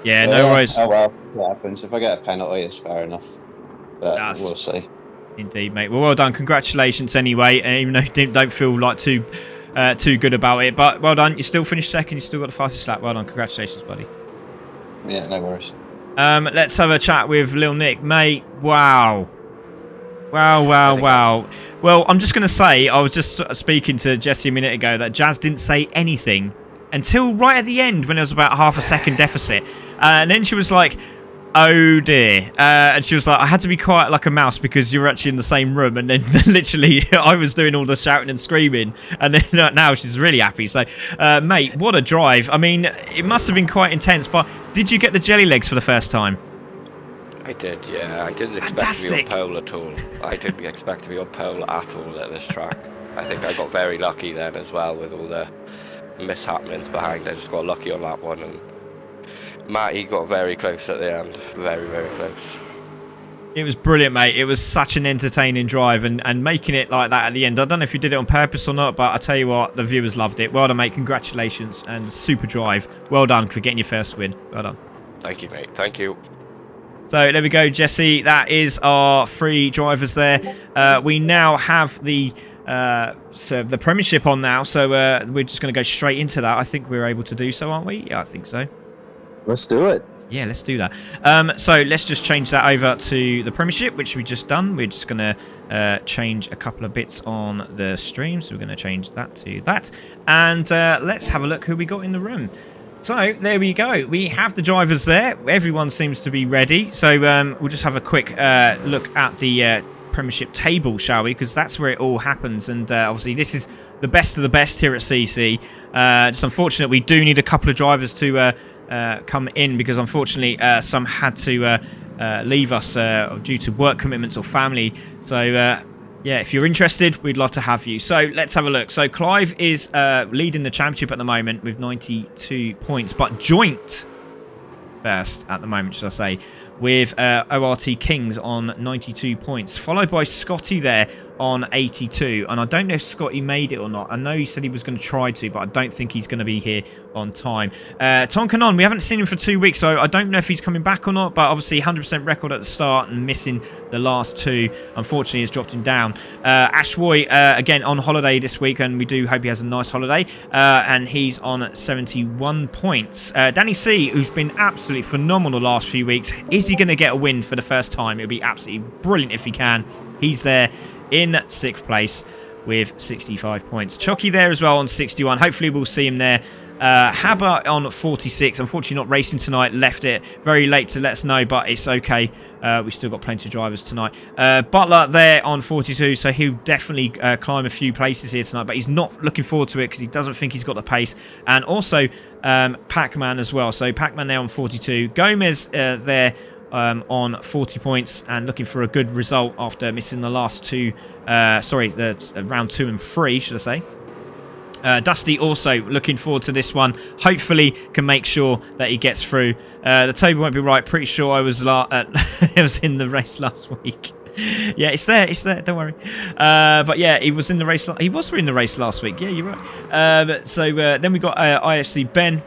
Yeah, no worries. Oh well, what happens? If I get a penalty, it's fair enough. But we'll see. Indeed, mate. Well done. Congratulations anyway, even though you don't feel like too good about it. But well done. You still finished second. You still got the fastest lap. Well done. Congratulations, buddy. Yeah, no worries. Let's have a chat with Lil Nick, mate. Wow. Well, I'm just going to say, I was just speaking to Jesse a minute ago that Jazz didn't say anything until right at the end when there was about half a second deficit. And then she was like, oh dear. And she was like, I had to be quiet like a mouse because you were actually in the same room. And then literally I was doing all the shouting and screaming. And then now she's really happy. So, mate, what a drive. I mean, it must have been quite intense. But did you get the jelly legs for the first time? I did, yeah. I didn't expect to be on pole at all. I didn't expect to be on pole at all at this track. I think I got very lucky then as well with all the mishappenings behind. I just got lucky on that one. And Matty got very close at the end. Very, very close. It was brilliant, mate. It was such an entertaining drive and making it like that at the end. I don't know if you did it on purpose or not, but I tell you what, the viewers loved it. Well done, mate. Congratulations and super drive. Well done for getting your first win. Well done. Thank you, mate. Thank you. So there we go, Jesse. That is our 3 drivers there. We now have the Premiership on now, so we're just going to go straight into that. I think we're able to do so, aren't we? Yeah, I think so. Let's do it. Yeah, let's do that. So let's just change that over to the Premiership, which we've just done. We're just going to change a couple of bits on the stream. So we're going to change that to that. And let's have a look who we got in the room. So there we go. We have the drivers there. Everyone seems to be ready. So we'll just have a quick look at the Premiership table, shall we? Because that's where it all happens. And obviously this is the best of the best here at CC. Just unfortunate we do need a couple of drivers to come in because unfortunately some had to leave us due to work commitments or family. So yeah, if you're interested, we'd love to have you. So let's have a look. So Clive is leading the championship at the moment with 92 points, but joint first at the moment, should I say, with ORT Kings on 92 points, followed by Scotty there on 82. And I don't know if Scotty made it or not. I know he said he was going to try to, but I don't think he's going to be here on time. Tonkanon, we haven't seen him for 2 weeks, so I don't know if he's coming back or not, but obviously 100% record at the start and missing the last 2. Unfortunately, has dropped him down. Ashwoy, again, on holiday this week, and we do hope he has a nice holiday, and he's on 71 points. Danny C, who's been absolutely phenomenal the last few weeks, is he going to get a win for the first time? It would be absolutely brilliant if he can. He's there in 6th place with 65 points. Chucky there as well on 61. Hopefully we'll see him there. Habba on 46. Unfortunately not racing tonight. Left it very late to let us know, but it's okay. We've still got plenty of drivers tonight. Butler there on 42, so he'll definitely climb a few places here tonight, but he's not looking forward to it because he doesn't think he's got the pace. And also Pac-Man as well. So Pac-Man there on 42. Gomez there on 40 points and looking for a good result after missing the last 2, the round 2 and 3, should I say. Dusty also looking forward to this one. Hopefully can make sure that he gets through. The table won't be right. Pretty sure I was it was in the race last week. Yeah, it's there. Don't worry. But yeah, he was in the race. He was in the race last week. Yeah, you're right. So then we got IFC Ben,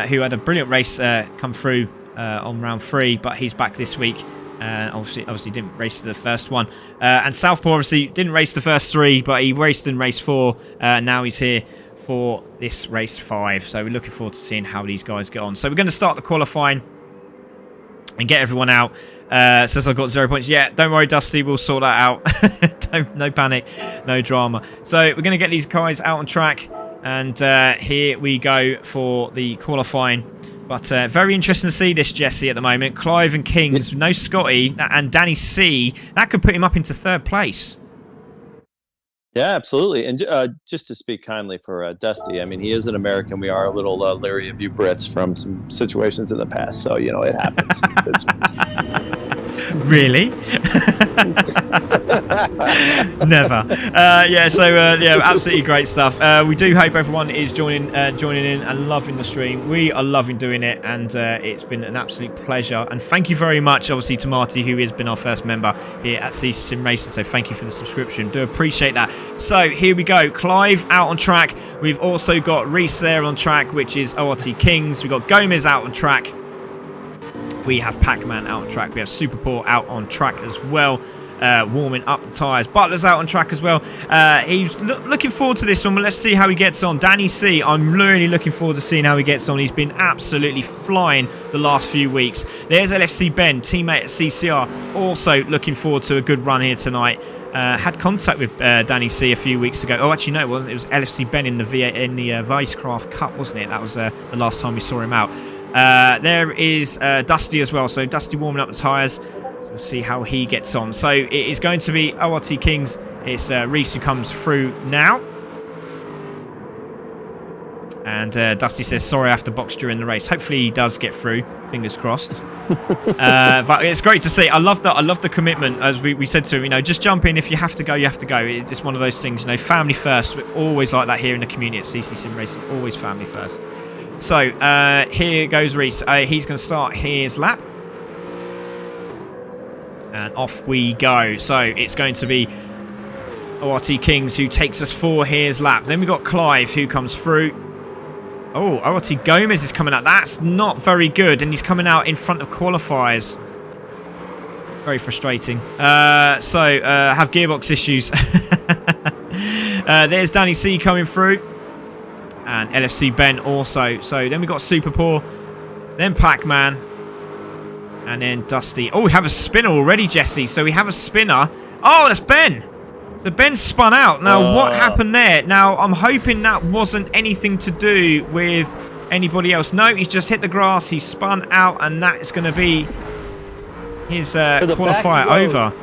who had a brilliant race come through on round 3, but he's back this week. Obviously didn't race the first one. And Southpaw obviously didn't race the first 3, but he raced in race 4. Now he's here for this race 5. So we're looking forward to seeing how these guys get on. So we're going to start the qualifying and get everyone out. Says I've got 0 points. Yeah, don't worry, Dusty. We'll sort that out. No panic. No drama. So we're going to get these guys out on track. And here we go for the qualifying. But very interesting to see this, Jesse, at the moment. Clive and Kings, no Scotty, and Danny C. That could put him up into 3rd place. Yeah, absolutely. And just to speak kindly for Dusty, I mean, he is an American. We are a little leery of you Brits from some situations in the past. So, you know, it happens. Really? Never. Yeah, so yeah, absolutely great stuff. We do hope everyone is joining in and loving the stream. We are loving doing it, and it's been an absolute pleasure. And thank you very much, obviously, to Marty, who has been our first member here at CC Sim Racing. So thank you for the subscription. Do appreciate that. So here we go. Clive out on track. We've also got Reese there on track, which is ORT Kings. We've got Gomez out on track. We have Pac-Man out on track. We have Superpaw out on track as well, warming up the tyres. Butler's out on track as well. He's looking forward to this one, but let's see how he gets on. Danny C, I'm really looking forward to seeing how he gets on. He's been absolutely flying the last few weeks. There's LFC Ben, teammate at CCR, also looking forward to a good run here tonight. Had contact with Danny C a few weeks ago. Oh, actually, no, it wasn't. It was LFC Ben in the Vicecraft Cup, wasn't it? That was the last time we saw him out. There is Dusty as well. So Dusty warming up the tyres. So we'll see how he gets on. So it is going to be ORT Kings. It's Reese who comes through now. And Dusty says, sorry, I have to box during the race. Hopefully he does get through. Fingers crossed. But it's great to see. I love the commitment. As we said to him, you know, just jump in. If you have to go, you have to go. It's one of those things, you know, family first. We're always like that here in the community at CC Sim Racing. Always family first. So here goes Reese. He's going to start his lap. And off we go. So it's going to be ORT Kings who takes us for his lap. Then we've got Clive who comes through. Oh, ORT Gomez is coming out. That's not very good. And he's coming out in front of qualifiers. Very frustrating. So have gearbox issues. There's Danny C coming through. And LFC Ben also. So then we've got Superpaw. Then Pac-Man. And then Dusty. Oh, we have a spinner already, Jesse. So we have a spinner. Oh, that's Ben. So Ben spun out. Now, what happened there? Now, I'm hoping that wasn't anything to do with anybody else. No, he's just hit the grass. He spun out. And that's going to be his qualifier over.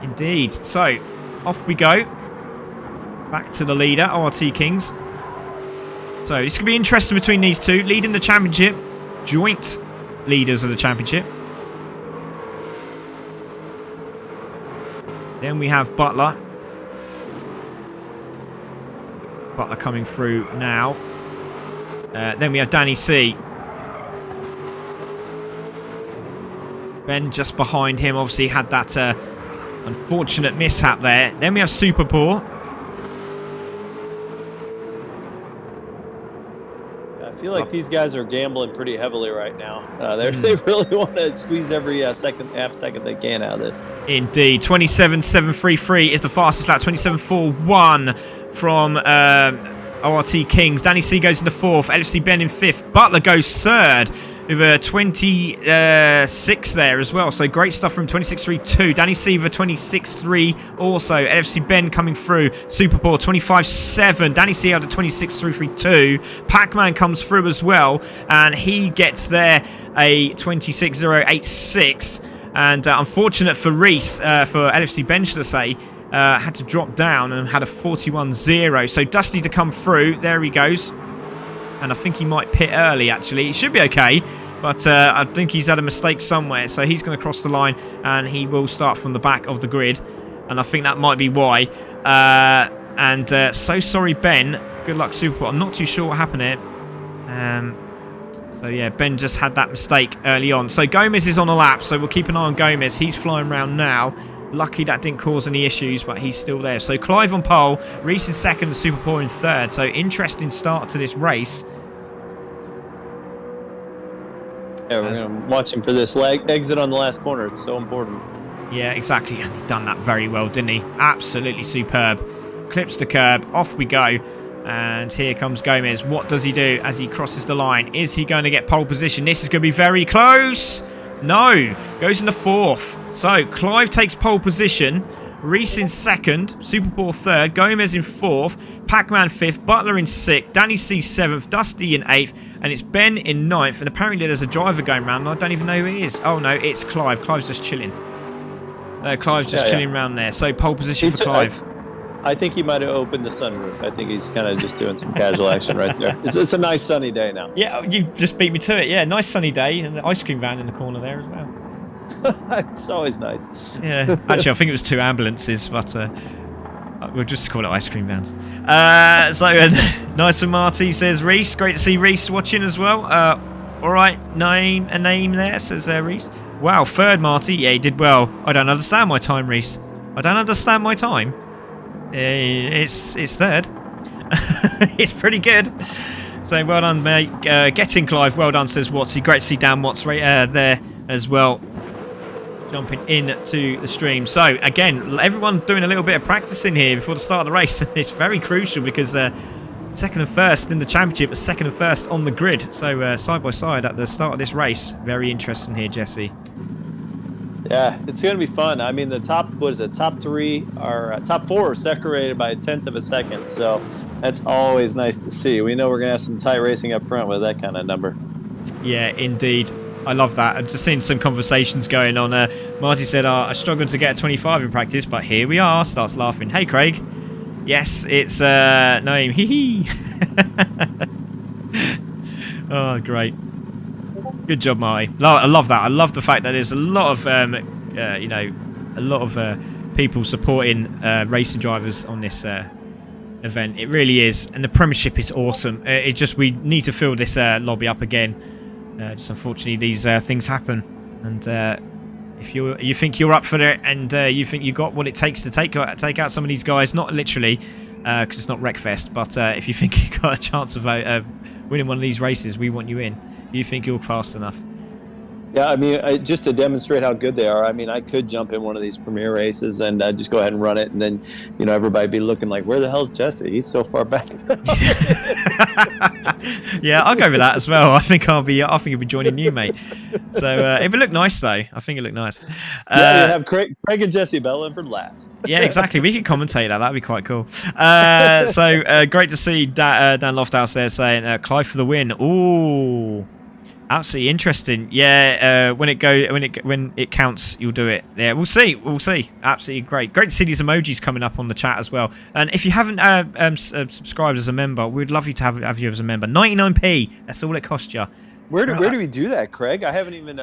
Indeed. So, off we go. Back to the leader, ORT Kings. So this could be interesting between these two. Leading the championship. Joint leaders of the championship. Then we have Butler. Butler coming through now. Then we have Danny C. Ben just behind him. Obviously had that unfortunate mishap there. Then we have Superpaw. I feel like these guys are gambling pretty heavily right now. They really want to squeeze every half second they can out of this. Indeed. 27.733 is the fastest lap. 27.41 from ORT Kings. Danny C goes into 4th. LFC Ben in 5th. Butler goes 3rd with a 26 there as well. So great stuff from 26.32. Danny C with a 26.3 also. LFC Ben coming through. Superpaw 25.7. Danny C out of 26.332. Pac-Man comes through as well. And he gets there a 26.086. And unfortunate for Reese, for LFC Ben should I say, had to drop down and had a 41.0. So Dusty to come through. There he goes. And I think he might pit early, actually. It should be okay. But I think he's had a mistake somewhere. So he's going to cross the line. And he will start from the back of the grid. And I think that might be why. And so sorry, Ben. Good luck, Super. I'm not too sure what happened there. So yeah, Ben just had that mistake early on. So Gomez is on a lap, so we'll keep an eye on Gomez. He's flying around now. Lucky that didn't cause any issues, but he's still there. So Clive on pole, Reese in second, and Super Poor in third. So interesting start to this race. Yeah, we're going to watch him for this exit on the last corner. It's so important. Yeah, exactly. And he done that very well, didn't he? Absolutely superb. Clips the curb. Off we go. And here comes Gomez. What does he do as he crosses the line? Is he going to get pole position? This is going to be very close. No. Goes into fourth. So Clive takes pole position. Reese in second. Super Poor third. Gomez in fourth. Pac-Man fifth. Butler in sixth. Danny C seventh. Dusty in eighth. And it's Ben in ninth. And apparently there's a driver going around. I don't even know who he is. Oh no, it's Clive. Clive's just chilling. Clive's just chilling around there. So pole position for Clive. I think he might have opened the sunroof. I think he's kind of just doing some casual action right there. It's a nice sunny day now. Yeah, you just beat me to it. Yeah, nice sunny day and an ice cream van in the corner there as well. It's always nice. Yeah, actually, I think it was 2 ambulances, but we'll just call it ice cream vans. Nice one, Marty, says Reese. Great to see Reese watching as well. All right, a name there, says Reese. Wow, third, Marty. Yeah, he did well. I don't understand my time, Reese. I don't understand my time. It's third. It's pretty good. So well done, mate. Getting Clive. Well done, says Watsy. Great to see Dan Watts right there as well. Jumping into the stream. So again, everyone doing a little bit of practicing here before the start of the race. It's very crucial because second and first in the championship, second and first on the grid. So side by side at the start of this race. Very interesting here, Jesse. Yeah, it's going to be fun. I mean, the top three or top four are separated by 1/10 of a second. So that's always nice to see. We know we're going to have some tight racing up front with that kind of number. Yeah, indeed. I love that. I've just seen some conversations going on. Marty said, I struggled to get a 25 in practice, but here we are. Starts laughing. Hey, Craig. Yes, it's Naeem. Hee hee. Oh, great. Good job, Marty. I love that. I love the fact that there's a lot of, people supporting racing drivers on this event. It really is, and the Premiership is awesome. We need to fill this lobby up again. Just unfortunately, these things happen, and if you think you're up for it, and you think you got what it takes to take out some of these guys, not literally, because it's not Wreckfest, but if you think you got a chance of winning one of these races, we want you in. You think you're fast enough? Yeah, I mean, just to demonstrate how good they are, I mean, I could jump in one of these premier races and just go ahead and run it, and then, everybody be looking like, where the hell's Jesse? He's so far back. Yeah, I'll go with that as well. I think I'll be joining you, mate. So it would look nice, though. I think it looked nice. Yeah, you have Craig and Jesse Bella for last. Yeah, exactly. We could commentate that. That'd be quite cool. So great to see Dan Lofthouse there saying Clive for the win. Ooh. Absolutely interesting. Yeah, when it counts, you'll do it. Yeah, we'll see. Absolutely great. Great to see these emojis coming up on the chat as well. And if you haven't subscribed as a member, we'd love you to have you as a member. 99p. That's all it costs you. Where do we do that, Craig? I haven't even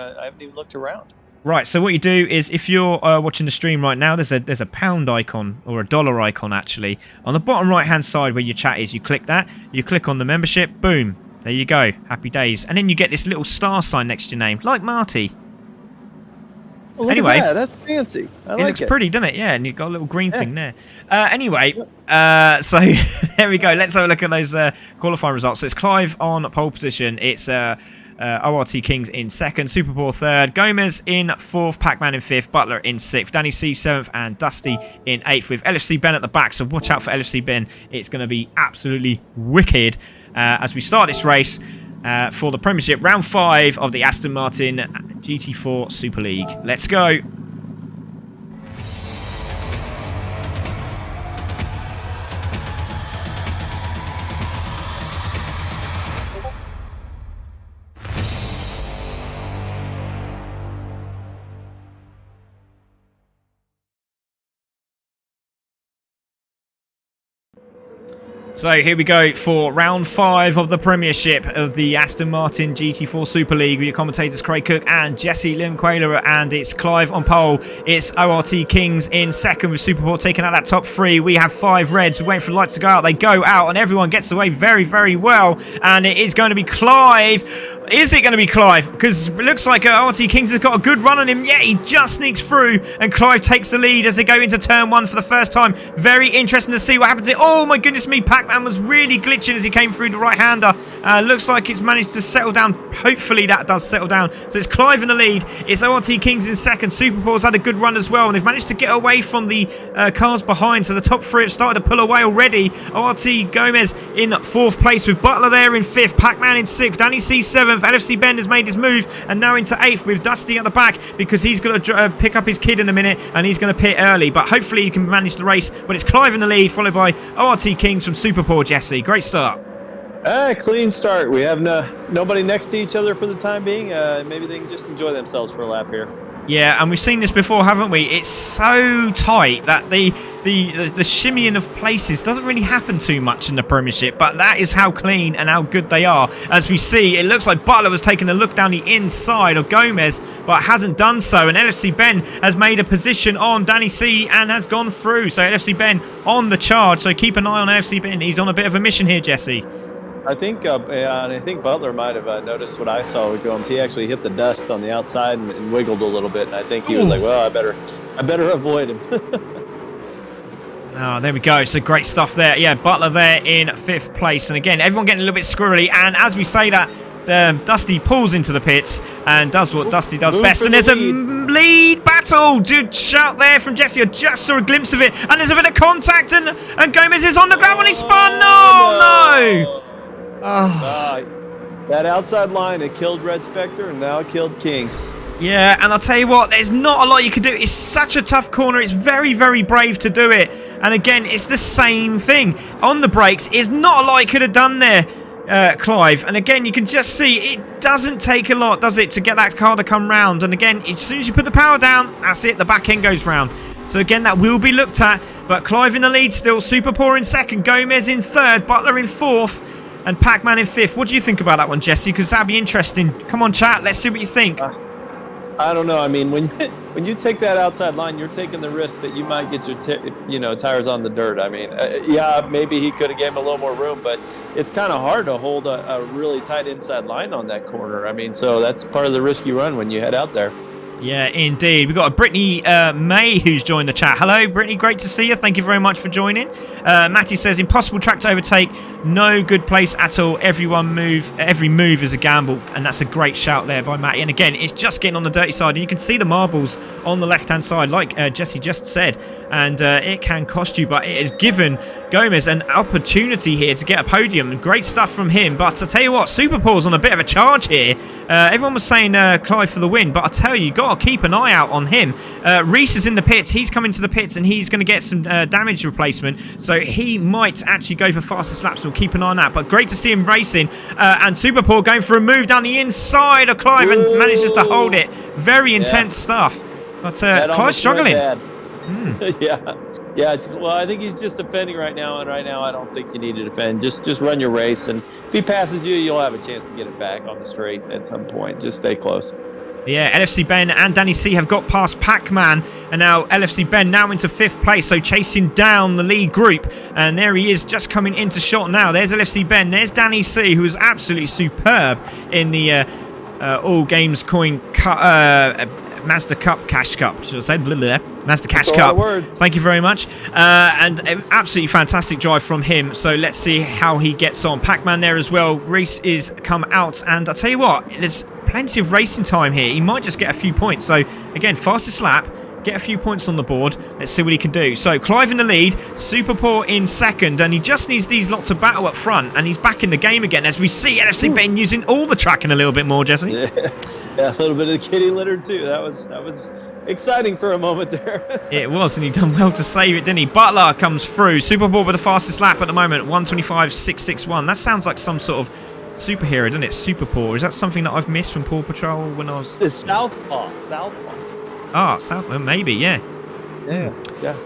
looked around. Right. So what you do is, if you're watching the stream right now, there's a pound icon or a dollar icon actually on the bottom right hand side where your chat is. You click that. You click on the membership. Boom. There you go. Happy days. And then you get this little star sign next to your name, like Marty. Oh, look anyway, at that. That's fancy. It looks pretty, doesn't it? Yeah, and you've got a little green thing there. Anyway, so there we go. Let's have a look at those qualifying results. So it's Clive on pole position. It's ORT Kings in second, Super Poor third, Gomez in fourth, Pac-Man in fifth, Butler in sixth, Danny C seventh, and Dusty in eighth, with LFC Ben at the back. So watch out for LFC Ben. It's going to be absolutely wicked as we start this race for the Premiership, round 5 of the Aston Martin GT4 Super League. Let's go. So here we go for round 5 of the Premiership of the Aston Martin GT4 Super League with your commentators Craig Cook and Jesse Limqualer, and it's Clive on pole. It's ORT Kings in second with Superport taking out that top 3. We have 5 reds. We're waiting for the lights to go out. They go out and everyone gets away very, very well. And it is going to be Clive. Is it going to be Clive? Because it looks like ORT Kings has got a good run on him. Yeah, he just sneaks through and Clive takes the lead as they go into turn 1 for the first time. Very interesting to see what happens here. Oh my goodness me, Pac-Man was really glitching as he came through the right-hander. Looks like it's managed to settle down. Hopefully that does settle down. So it's Clive in the lead. It's ORT Kings in second. Superport's had a good run as well, and they've managed to get away from the cars behind. So the top 3 have started to pull away already. ORT Gomez in 4th place with Butler there in 5th. Pac-Man in 6th. Danny C 7th. LFC Ben has made his move and now into 8th with Dusty at the back because he's going to pick up his kid in a minute and he's going to pit early. But hopefully he can manage the race. But it's Clive in the lead, followed by ORT Kings from Superport. Jesse, great start. Clean start. We have nobody next to each other for the time being. Maybe they can just enjoy themselves for a lap here. Yeah, and we've seen this before, haven't we? It's so tight that the shimmying of places doesn't really happen too much in the Premiership, but that is how clean and how good they are. As we see, it looks like Butler was taking a look down the inside of Gomez, but hasn't done so, and LFC Ben has made a position on Danny C and has gone through. So LFC Ben on the charge, so keep an eye on LFC Ben. He's on a bit of a mission here, Jesse. I think Butler might have noticed what I saw with Gomes. He actually hit the dust on the outside and wiggled a little bit, and I think he was like, "Well, I better avoid him." Oh, there we go. So great stuff there. Yeah, Butler there in 5th place, and again, everyone getting a little bit squirrely. And as we say that, Dusty pulls into the pits and does what Dusty does best. And there's a lead battle. Dude, shout there from Jesse. I just saw a glimpse of it, and there's a bit of contact, and Gomez is on the ground when he spun. No. That outside line, it killed Red Spectre and now it killed Kings. Yeah, and I'll tell you what, there's not a lot you can do. It's such a tough corner. It's very, very brave to do it. And again, it's the same thing. On the brakes, it's not a lot he could have done there, Clive. And again, you can just see it doesn't take a lot, does it, to get that car to come round. And again, as soon as you put the power down, that's it, the back end goes round. So again, that will be looked at. But Clive in the lead still, Super Poor in 2nd, Gomez in 3rd, Butler in 4th. And Pac-Man in 5th. What do you think about that one, Jesse? Because that'd be interesting. Come on, chat. Let's see what you think. I don't know. I mean, when you take that outside line, you're taking the risk that you might get your tires on the dirt. I mean, yeah, maybe he could have given him a little more room, but it's kind of hard to hold a really tight inside line on that corner. I mean, so that's part of the risk you run when you head out there. Yeah, indeed. We've got a Brittany May who's joined the chat. Hello, Brittany. Great to see you. Thank you very much for joining. Matty says, impossible track to overtake. No good place at all. Every move is a gamble. And that's a great shout there by Matty. And again, it's just getting on the dirty side. And you can see the marbles on the left-hand side, like Jesse just said. And it can cost you. But it has given Gomez an opportunity here to get a podium. Great stuff from him. But I'll tell you what, Superpool's on a bit of a charge here. Everyone was saying Clive for the win. But I'll tell you, got to keep an eye out on him. Reese is in the pits. He's coming to the pits and he's going to get some damage replacement. So he might actually go for faster laps. We'll keep an eye on that. But great to see him racing. And Superpool going for a move down the inside of Clive and manages to hold it. Very intense stuff. But Clive's struggling. Yeah. Well, I think he's just defending right now, and right now I don't think you need to defend. Just run your race, and if he passes you, you'll have a chance to get it back on the straight at some point. Just stay close. Yeah, LFC Ben and Danny C have got past Pac-Man, and now LFC Ben now into 5th place, so chasing down the lead group. And there he is, just coming into shot now. There's LFC Ben, there's Danny C, who was absolutely superb in the All Games Coin Mazda Cup Cash Cup. Should I say Mazda Cash Cup? Thank you very much. And an absolutely fantastic drive from him. So let's see how he gets on. Pac-Man there as well. Reese is come out, and I'll tell you what, there's plenty of racing time here. He might just get a few points. So again, fastest lap, get a few points on the board. Let's see what he can do. So Clive in the lead, Superpoor in 2nd, and he just needs these lots to battle up front, and he's back in the game again as we see LFC Ben using all the tracking a little bit more, Jesse. Yeah, a little bit of the kitty litter too. That was exciting for a moment there. It was, and he done well to save it, didn't he? Butler comes through. Superpoor with the fastest lap at the moment, 1:25.661. That sounds like some sort of superhero, doesn't it? Superpoor. Is that something that I've missed from Paw Patrol when I was... The Southpaw. Ah, Southpaw, maybe, yeah. Yeah.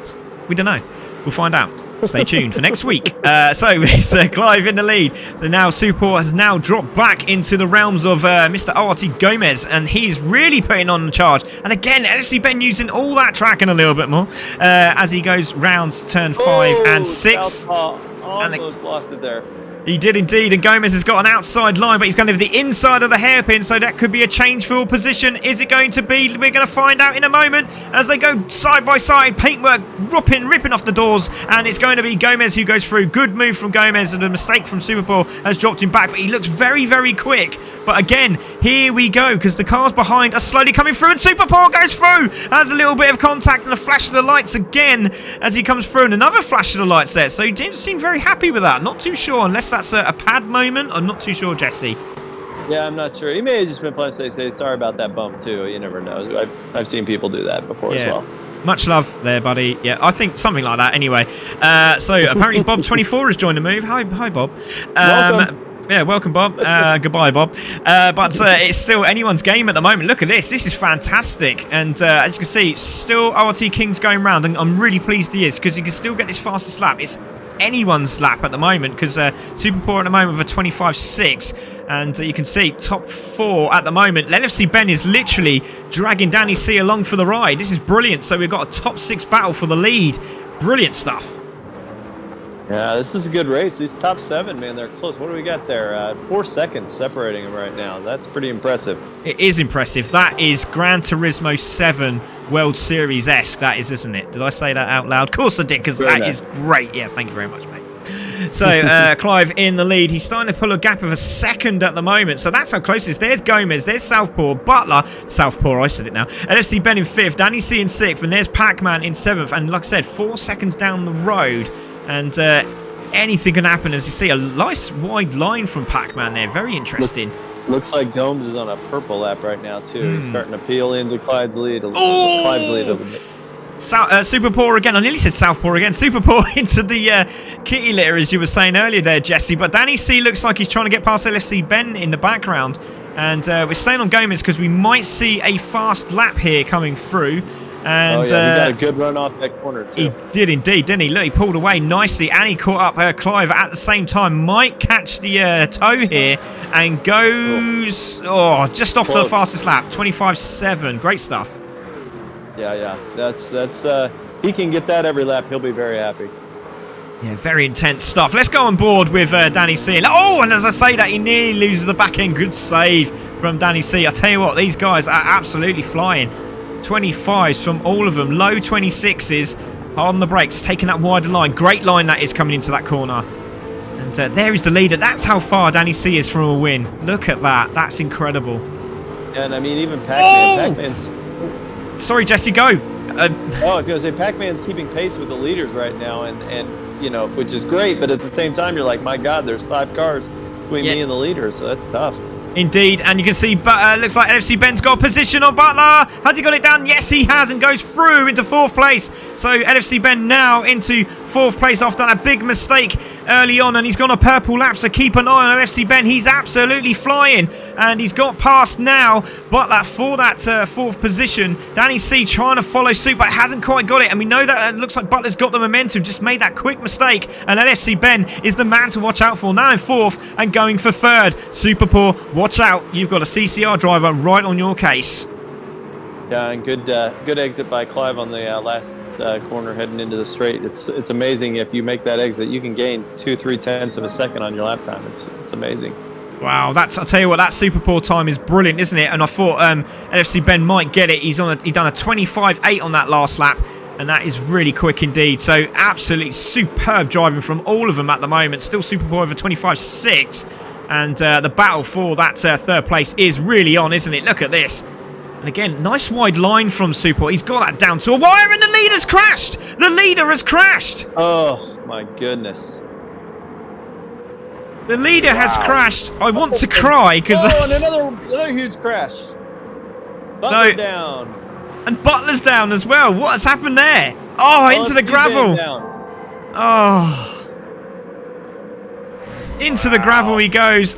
We don't know. We'll find out. Stay tuned for next week. So it's Clive in the lead. So now Superport has now dropped back into the realms of Mr. RT Gomez, and he's really putting on the charge. And again, LFC Ben using all that track and a little bit more as he goes round turn 5 and 6. Almost lost it there. He did indeed, and Gomez has got an outside line, but he's going to the inside of the hairpin, so that could be a change fuel position. Is it going to be? We're going to find out in a moment as they go side by side. Paintwork ripping off the doors, and it's going to be Gomez who goes through. Good move from Gomez, and a mistake from Superpool has dropped him back, but he looks very, very quick. But again, here we go, because the cars behind are slowly coming through, and Superpool goes through. Has a little bit of contact and a flash of the lights again as he comes through, and another flash of the lights there. So he didn't seem very happy with that. Not too sure, unless that's a pad moment. I'm not too sure, Jesse. Yeah, I'm not sure. He may have just been fun to say sorry about that bump too. You never know. I've seen people do that before as well. Much love there, buddy. Yeah, I think something like that anyway. So apparently Bob24 has joined the move. Hi Bob. Welcome. Yeah, welcome, Bob. Goodbye, Bob. But it's still anyone's game at the moment. Look at this. This is fantastic. And as you can see, still RT King's going round. And I'm really pleased he is, because he can still get this fastest lap. It's anyone's lap at the moment, because Superpoor at the moment with a 25.6, and you can see top 4 at the moment. LFC Ben is literally dragging Danny C along for the ride. This is brilliant. So we've got a top 6 battle for the lead. Brilliant stuff. Yeah, this is a good race. These top 7, man, they're close. What do we got there? 4 seconds separating them right now. That's pretty impressive. It is impressive. That is Gran Turismo 7 World Series-esque, that is, isn't it? Did I say that out loud? Of course I did, because that is great. Yeah, thank you very much, mate. So, Clive in the lead. He's starting to pull a gap of a second at the moment. So that's how close it is. There's Gomez. There's Southpaw. Butler. Southpaw, I said it now. LFC Ben in 5th. Danny C in 6th. And there's Pac-Man in 7th. And like I said, 4 seconds down the road. And anything can happen, as you see a nice wide line from Pac-Man there. Very interesting. Looks like Gomes is on a purple lap right now too. He's starting to peel into Clive's lead. Clive's lead a little bit. Superpoor again. I nearly said Southpaw again. Superpoor into the kitty litter, as you were saying earlier there, Jesse. But Danny C looks like he's trying to get past LFC Ben in the background. And we're staying on Gomez because we might see a fast lap here coming through. And he got a good run off that corner too. He did indeed, didn't he? Look, he pulled away nicely, and he caught up Clive at the same time. Might catch the toe here, and goes just off the fastest lap, 25.7. Great stuff. Yeah. That's if he can get that every lap, he'll be very happy. Yeah, very intense stuff. Let's go on board with Danny C. And as I say that, he nearly loses the back end. Good save from Danny C. I tell you what, these guys are absolutely flying. 25s from all of them. Low 26s on the brakes, taking that wider line. Great line that is coming into that corner. And there is the leader. That's how far Danny C is from a win. Look at that. That's incredible. And I mean, even Pac-Man's... Sorry, Jesse, go. I was going to say, Pac-Man's keeping pace with the leaders right now, and you know, which is great, but at the same time, you're like, my God, there's 5 cars between me and the leaders, so that's tough. Indeed, and you can see looks like LFC Ben's got a position on Butler. Has he got it down? Yes, he has, and goes through into 4th place. So LFC Ben now into 4th place after that big mistake early on, and he's gone a purple lap, so keep an eye on LFC Ben. He's absolutely flying, and he's got past now Butler for that 4th position. Danny C trying to follow suit, but hasn't quite got it, and we know that it looks like Butler's got the momentum, just made that quick mistake, and LFC Ben is the man to watch out for. Now in 4th and going for 3rd. Superpoor, watch out, you've got a CCR driver right on your case. Yeah, and good exit by Clive on the last corner heading into the straight. It's amazing if you make that exit, you can gain 2-3 tenths of a second on your lap time. It's amazing. Wow, I'll tell you what, that Superpoor time is brilliant, isn't it? And I thought LFC Ben might get it. He done a 25.8 on that last lap, and that is really quick indeed. So absolutely superb driving from all of them at the moment. Still Superpoor over 25.6. And the battle for that 3rd place is really on, isn't it? Look at this. And again, nice wide line from Super. He's got that down to a wire, and the leader's crashed. The leader has crashed. Oh, my goodness. The leader has crashed. I want to cry because and another huge crash. Butler down. And Butler's down as well. What has happened there? Into the gravel. Into the gravel he goes.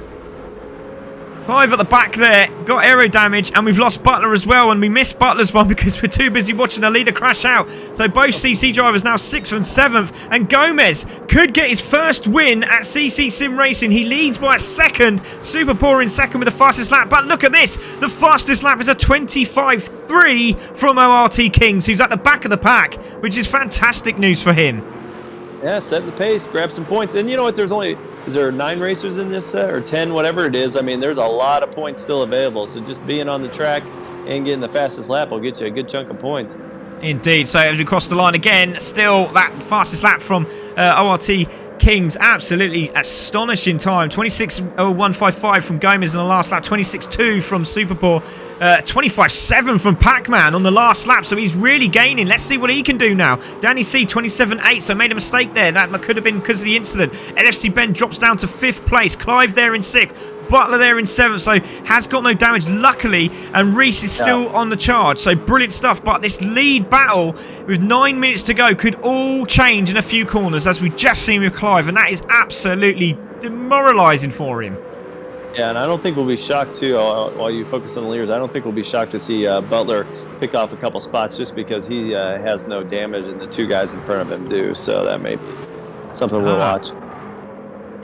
Clive at the back there, got aero damage, and we've lost Butler as well, and we missed Butler's one because we're too busy watching the leader crash out. So both CC drivers now 6th and 7th, and Gomez could get his first win at CC Sim Racing. He leads by a second, Super Poor in second with the fastest lap, but look at this, the fastest lap is a 25.3 from ORT Kings, who's at the back of the pack, which is fantastic news for him. Yeah, setting the pace, grab some points. And you know what, is there 9 racers in this set, or 10, whatever it is? I mean, there's a lot of points still available. So just being on the track and getting the fastest lap will get you a good chunk of points. Indeed. So as we cross the line again, still that fastest lap from ORT Kings. Absolutely astonishing time. 26.0155 from Gomez in the last lap. 26.2 from Superpoor. 25.7 from Pac-Man on the last lap. So he's really gaining. Let's see what he can do now. Danny C, 27.8. So made a mistake there. That could have been because of the incident. LFC Ben drops down to 5th place. Clive there in 6th. Butler there in 7th, so has got no damage, luckily, and Reese is still on the charge, so brilliant stuff. But this lead battle with 9 minutes to go could all change in a few corners, as we've just seen with Clive, and that is absolutely demoralising for him. Yeah, and I don't think we'll be shocked, too, while you focus on the leaders, I don't think we'll be shocked to see Butler pick off a couple spots just because he has no damage and the 2 guys in front of him do, so that may be something we'll watch.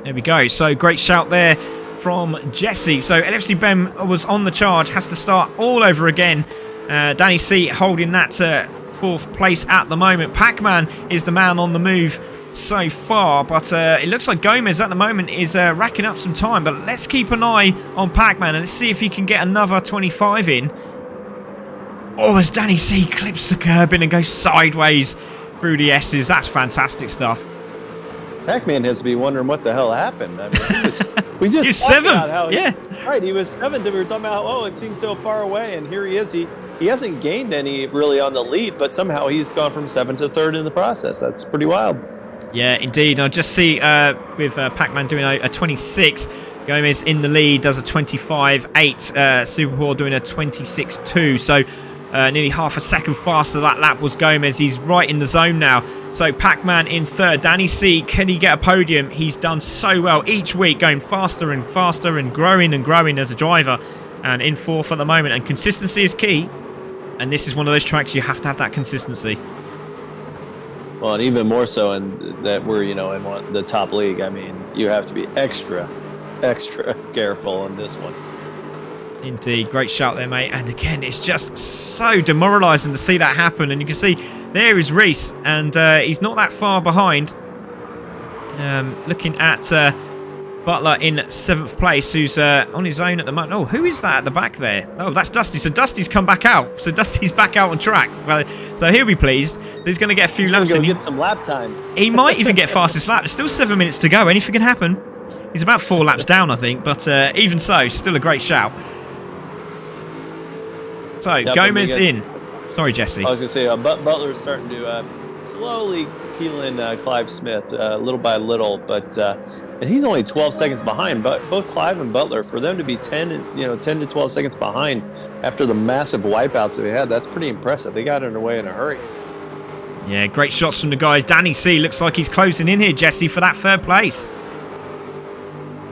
There we go, so great shout there from Jesse. So LFC Ben was on the charge, has to start all over again. Danny C holding that 4th place at the moment. Pac-Man is the man on the move so far, but it looks like Gomez at the moment is racking up some time, but let's keep an eye on Pac-Man and let's see if he can get another 25 in. Oh, as Danny C clips the curb in and goes sideways through the S's. That's fantastic stuff. Pac-Man has to be wondering what the hell happened. I mean, we just He's talked 7th. about how Yeah. he was 7th, and we were talking about, oh, it seems so far away, and here he is. He hasn't gained any really on the lead, but somehow he's gone from 7th to 3rd in the process. That's pretty wild. Yeah, indeed. I just see with Pac-Man doing a 26. Gomez in the lead does a 25.8. Superpoor doing a 26.2. So nearly half a second faster that lap was Gomez. He's right in the zone now. So Pac-Man in 3rd. Danny C, can he get a podium? He's done so well each week, going faster and faster and growing as a driver. And in 4th at the moment. And consistency is key. And this is one of those tracks you have to have that consistency. Well, and even more so in that we're, in the top league. I mean, you have to be extra careful in this one. Indeed, great shout there, mate. And again, it's just so demoralising to see that happen. And you can see there is Reese, and he's not that far behind. Looking at Butler in 7th place, who's on his own at the moment. Oh, who is that at the back there? Oh, that's Dusty. So Dusty's come back out. So Dusty's back out on track. So he'll be pleased. So he's going to get a few laps in. Get some lap time. He might even get fastest lap. There's still 7 minutes to go. Anything can happen. He's about 4 laps down, I think. But even so, still a great shout. So, yep, Gomez in. Sorry, Jesse. I was going to say, Butler's starting to slowly peel in Clive Smith little by little, but and he's only 12 seconds behind. But both Clive and Butler, for them to be 10 to 12 seconds behind after the massive wipeouts that we had, that's pretty impressive. They got underway in a hurry. Yeah, great shots from the guys. Danny C looks like he's closing in here, Jesse, for that 3rd place.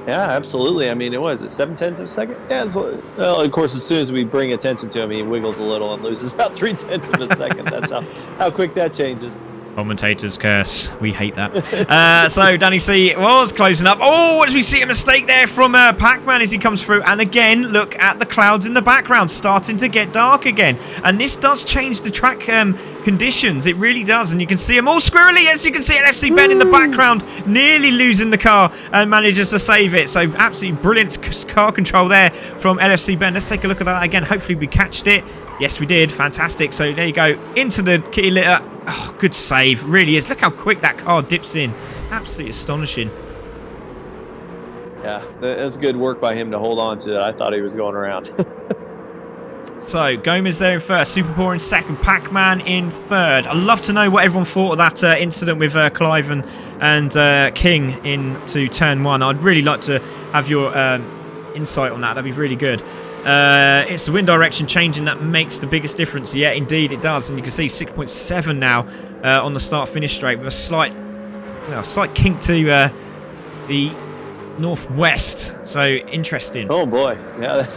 Yeah, absolutely. I mean, it was 7/10 of a second. Yeah, well, of course, as soon as we bring attention to him, he wiggles a little and loses about 0.3 of a second. That's how quick that changes. Commentator's curse. We hate that. So Danny C was closing up. Oh, as we see a mistake there from Pac-Man as he comes through. And again, look at the clouds in the background starting to get dark again. And this does change the track conditions. It really does. And you can see them all squirrely. As you can see LFC Ben in the background nearly losing the car and manages to save it. So absolutely brilliant car control there from LFC Ben. Let's take a look at that again. Hopefully we catched it. Yes, we did. Fantastic. So there you go. Into the kitty litter. Oh, good save. Really is. Look how quick that car dips in. Absolutely astonishing. Yeah, it was good work by him to hold on to it. I thought he was going around. So, Gomez there in 1st. Superpoor in 2nd. Pac-Man in 3rd. I'd love to know what everyone thought of that incident with Clive and King into Turn 1. I'd really like to have your insight on that. That'd be really good. It's the wind direction changing that makes the biggest difference. Yeah, indeed it does. And you can see 6.7 now on the start-finish straight with a slight kink to the northwest. So interesting. Oh boy, yeah,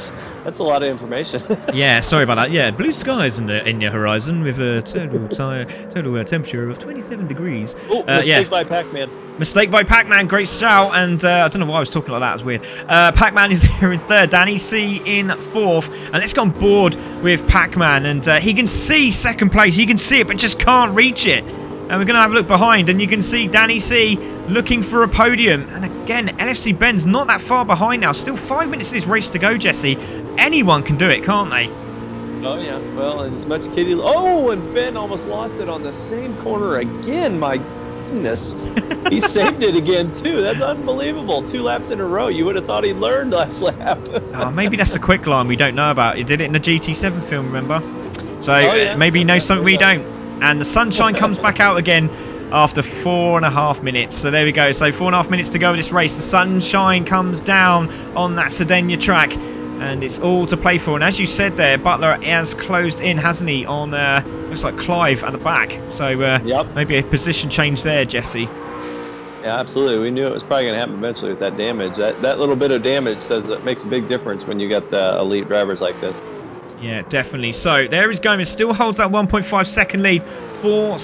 that's a lot of information. Yeah, sorry about that. Yeah, blue skies in the horizon with a total temperature of 27 degrees. Oh, mistake by Pac-Man. Mistake by Pac-Man, great shout, and I don't know why I was talking like that, it was weird. Pac-Man is here in third, Danny C in fourth, and let's go on board with Pac-Man, and he can see second place, he can see it, but just can't reach it. And we're going to have a look behind, and you can see Danny C looking for a podium. And again, LFC Ben's not that far behind now. Still 5 minutes of this race to go, Jesse. Anyone can do it, can't they? Oh, yeah. Well, and as much Kitty... Oh, and Ben almost lost it on the same corner again. My goodness. He saved it again, too. That's unbelievable. 2 laps in a row. You would have thought he'd learned last lap. Maybe that's the quick line we don't know about. He did it in the GT7 film, remember? So maybe he knows something we don't. And the sunshine comes back out again after 4.5 minutes. So there we go. So 4.5 minutes to go in this race. The sunshine comes down on that Sardinia track. And it's all to play for. And as you said there, Butler has closed in, hasn't he, on, looks like Clive at the back. So maybe a position change there, Jesse. Yeah, absolutely. We knew it was probably going to happen eventually with that damage. That little bit of damage makes a big difference when you got the elite drivers like this. Yeah, definitely. So there is Gomez, still holds that 1.5 second lead. 4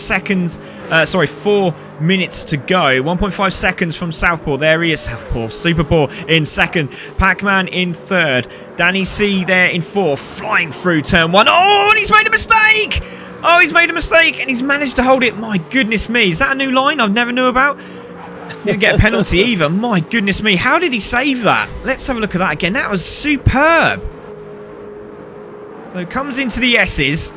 minutes to go. 1.5 seconds from Southpaw. There he is, Southpaw. Superpaw in second. Pac-Man in third. Danny C there in fourth. Flying through turn 1. Oh, and he's made a mistake! Oh, he's made a mistake, and he's managed to hold it. My goodness me. Is that a new line I've never knew about? Didn't get a penalty either. My goodness me. How did he save that? Let's have a look at that again. That was superb. So comes into the S's.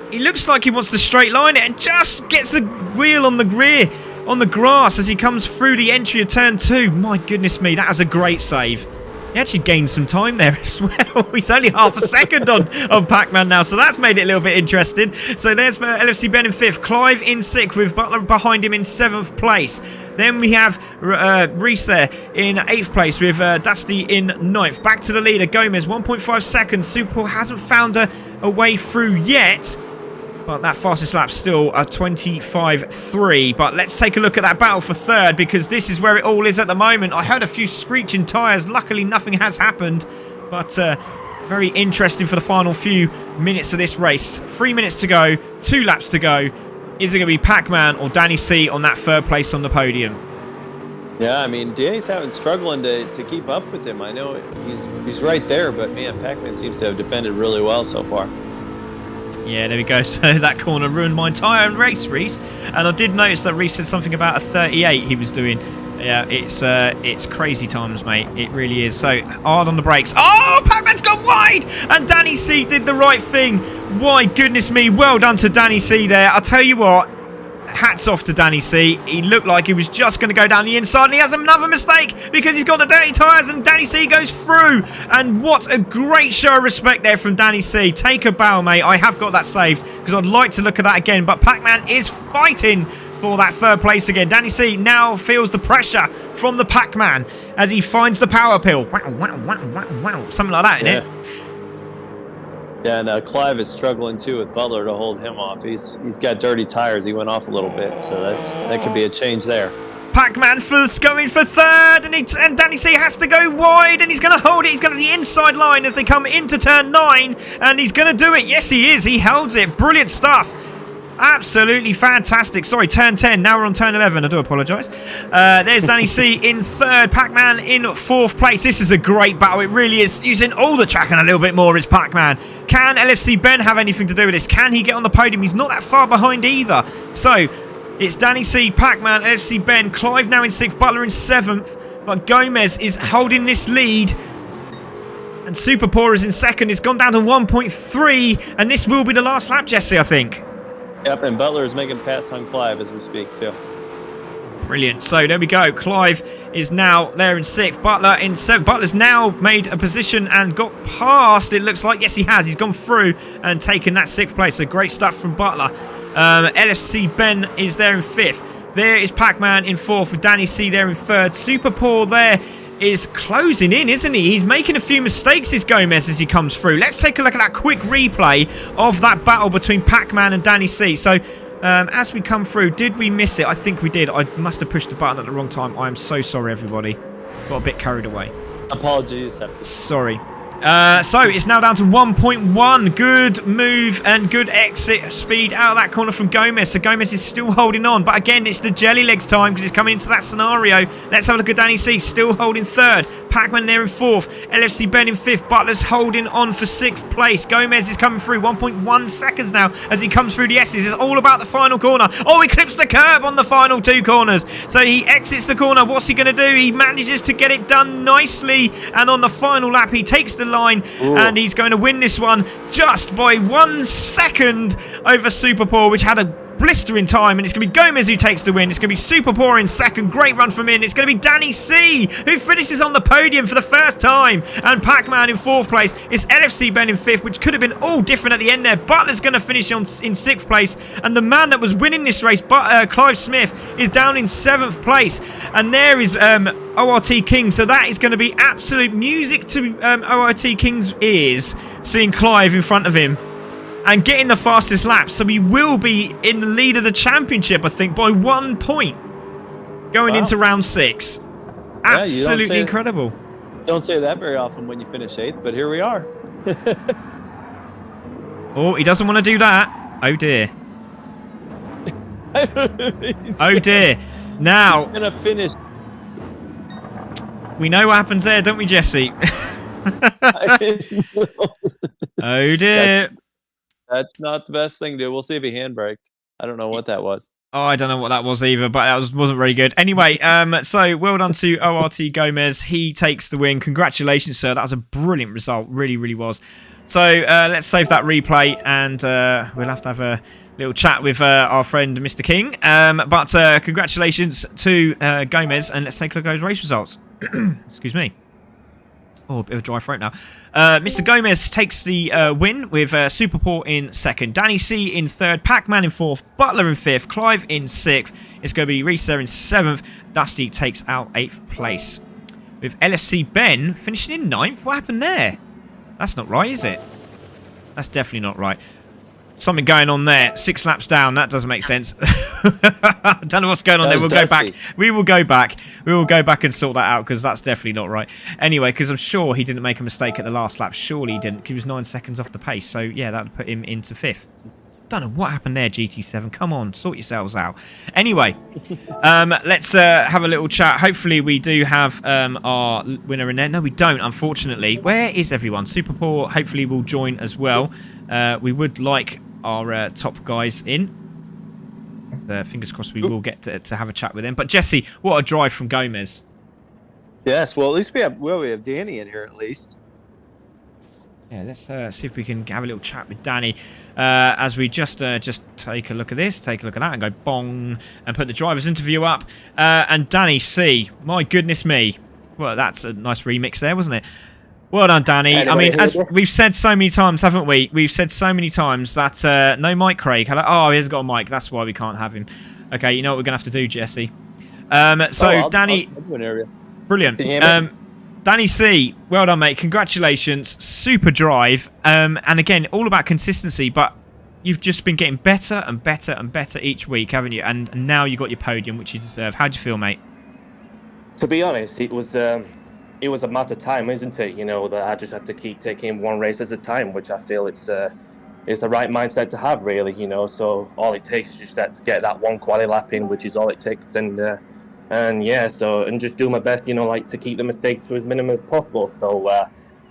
He looks like he wants to straight line it and just gets the wheel on the rear, on the grass as he comes through the entry of turn 2. My goodness me, that was a great save. He actually gained some time there as well. He's only half a second on Pac-Man now, so that's made it a little bit interesting. So there's LFC Ben in 5th, Clive in 6th with Butler behind him in 7th place. Then we have Reese there in 8th place with Dusty in 9th. Back to the leader, Gomez, 1.5 seconds. Superpaw hasn't found a way through yet. But that fastest lap's still a 25.3. But let's take a look at that battle for third, because this is where it all is at the moment. I heard a few screeching tyres. Luckily, nothing has happened. But very interesting for the final few minutes of this race. 3 minutes to go, 2 laps to go. Is it going to be Pac-Man or Danny C on that third place on the podium? Yeah, I mean, Danny's struggling to keep up with him. I know he's right there, but man, Pac-Man seems to have defended really well so far. Yeah, there we go. So that corner ruined my entire race, Reese. And I did notice that Reese said something about a 38 he was doing. Yeah, it's crazy times, mate. It really is. So hard on the brakes. Oh, Pac-Man's gone wide! And Danny C did the right thing. My goodness me. Well done to Danny C there. I'll tell you what. Hats off to Danny C. He looked like he was just going to go down the inside, and he has another mistake because he's got the dirty tyres, and Danny C goes through. And what a great show of respect there from Danny C. Take a bow, mate. I have got that saved because I'd like to look at that again, but Pac-Man is fighting for that third place again. Danny C now feels the pressure from the Pac-Man as he finds the power pill. Wow, wow, wow, wow, wow. Something like that, isn't it? Yeah, and Clive is struggling too with Butler to hold him off. He's got dirty tires. He went off a little bit, so that could be a change there. Pac-Man going for third, and Danny C has to go wide, and he's going to hold it. He's got the inside line as they come into turn 9, and he's going to do it. Yes, he is. He holds it. Brilliant stuff. Absolutely fantastic. Sorry, turn 10. Now we're on turn 11. I do apologise. There's Danny C in third. Pac-Man in 4th place. This is a great battle. It really is. Using all the track and a little bit more is Pac-Man. Can LFC Ben have anything to do with this? Can he get on the podium? He's not that far behind either. So it's Danny C, Pac-Man, LFC Ben. Clive now in 6th. Butler in 7th. But Gomez is holding this lead. And Superpaw is in 2nd. It's gone down to 1.3. And this will be the last lap, Jesse, I think. Yep, and Butler is making pass on Clive as we speak, too. Brilliant. So there we go. Clive is now there in 6th. Butler in 7th. Butler's now made a position and got past, it looks like. Yes, he has. He's gone through and taken that 6th place. So great stuff from Butler. LFC Ben is there in 5th. There is Pac-Man in 4th with Danny C there in 3rd. Superpaw there is closing in, isn't he? He's making a few mistakes, is Gomez, as he comes through. Let's take a look at that quick replay of that battle between Pac-Man and Danny C. So, as we come through, did we miss it? I think we did. I must have pushed the button at the wrong time. I am so sorry, everybody. Got a bit carried away. Apologies. Accepted. Sorry. So it's now down to 1.1. Good move and good exit speed out of that corner from Gomez. So Gomez is still holding on. But again, it's the jelly legs time because he's coming into that scenario. Let's have a look at Danny C. Still holding third. Pac-Man there in fourth. LFC Ben in fifth. Butler's holding on for sixth place. Gomez is coming through. 1.1 seconds now as he comes through the S's. It's all about the final corner. Oh, he clips the curb on the final two corners. So he exits the corner. What's he going to do? He manages to get it done nicely. And on the final lap, he takes the line. Ooh. And he's going to win this one just by 1 second over Super Poor, which had a blistering time, and it's going to be Gomez who takes the win. It's going to be Super Poor in second. Great run from him. It's going to be Danny C who finishes on the podium for the first time, and Pac-Man in fourth place. It's LFC Ben in fifth, which could have been all different at the end there. Butler's going to finish in sixth place, and the man that was winning this race, Clive Smith, is down in seventh place. And there is ORT King, so that is going to be absolute music to ORT King's ears, seeing Clive in front of him and getting the fastest lap. So he will be in the lead of the championship, I think, by 1 point going into round 6. Absolutely incredible. Don't say that very often when you finish 8th, but here we are. Oh, he doesn't want to do that. Oh, dear. Oh, dear. Now, he's going to finish. We know what happens there, don't we, Jesse? Oh, dear. That's not the best thing to do. We'll see if he handbraked. I don't know what that was. Oh, I don't know what that was either, but that wasn't very good. Anyway, so well done to ORT Gomez. He takes the win. Congratulations, sir. That was a brilliant result. Really, really was. So let's save that replay, and we'll have to have a little chat with our friend Mr. King. But congratulations to Gomez, and let's take a look at those race results. Excuse me. Oh, a bit of a dry throat now. Mr. Gomez takes the win with Super Poor in second. Danny C in third. Pac-Man in fourth. Butler in fifth. Clive in sixth. It's going to be Reese there in seventh. Dusty takes out 8th place. With LSC Ben finishing in 9th. What happened there? That's not right, is it? That's definitely not right. Something going on there. 6 laps down. That doesn't make sense. I don't know what's going on there. We'll go back. We will go back. We will go back and sort that out because that's definitely not right. Anyway, because I'm sure he didn't make a mistake at the last lap. Surely he didn't. He was 9 seconds off the pace. So, yeah, that would put him into 5th. Don't know what happened there, GT7. Come on, sort yourselves out. Anyway, let's have a little chat. Hopefully we do have our winner in there. No, we don't, unfortunately. Where is everyone? Super Poor hopefully will join as well. We would like our top guys in. Fingers crossed we will get to have a chat with them. But Jesse, what a drive from Gomez. Yes, well, at least we have Danny in here at least. Yeah, let's see if we can have a little chat with Danny as we just take a look at this, take a look at that, and go bong and put the driver's interview up. And Danny C, my goodness me. Well, that's a nice remix there, wasn't it? Well done, Danny. I mean, as we've said so many times, haven't we? We've said so many times that no mic, Craig. Oh, he hasn't got a mic. That's why we can't have him. Okay, you know what we're going to have to do, Jesse. Danny... I'll do an area. Brilliant. Danny C, well done, mate. Congratulations. Super drive. And again, all about consistency, but you've just been getting better and better and better each week, haven't you? And now you got your podium, which you deserve. How do you feel, mate? To be honest, it was a matter of time, isn't it? You know, that I just had to keep taking one race at a time, which I feel it's the right mindset to have, really. You know, so all it takes is just to get that one quali lap in, which is all it takes, and yeah, and just do my best, you know, like to keep the mistakes to as minimum as possible. So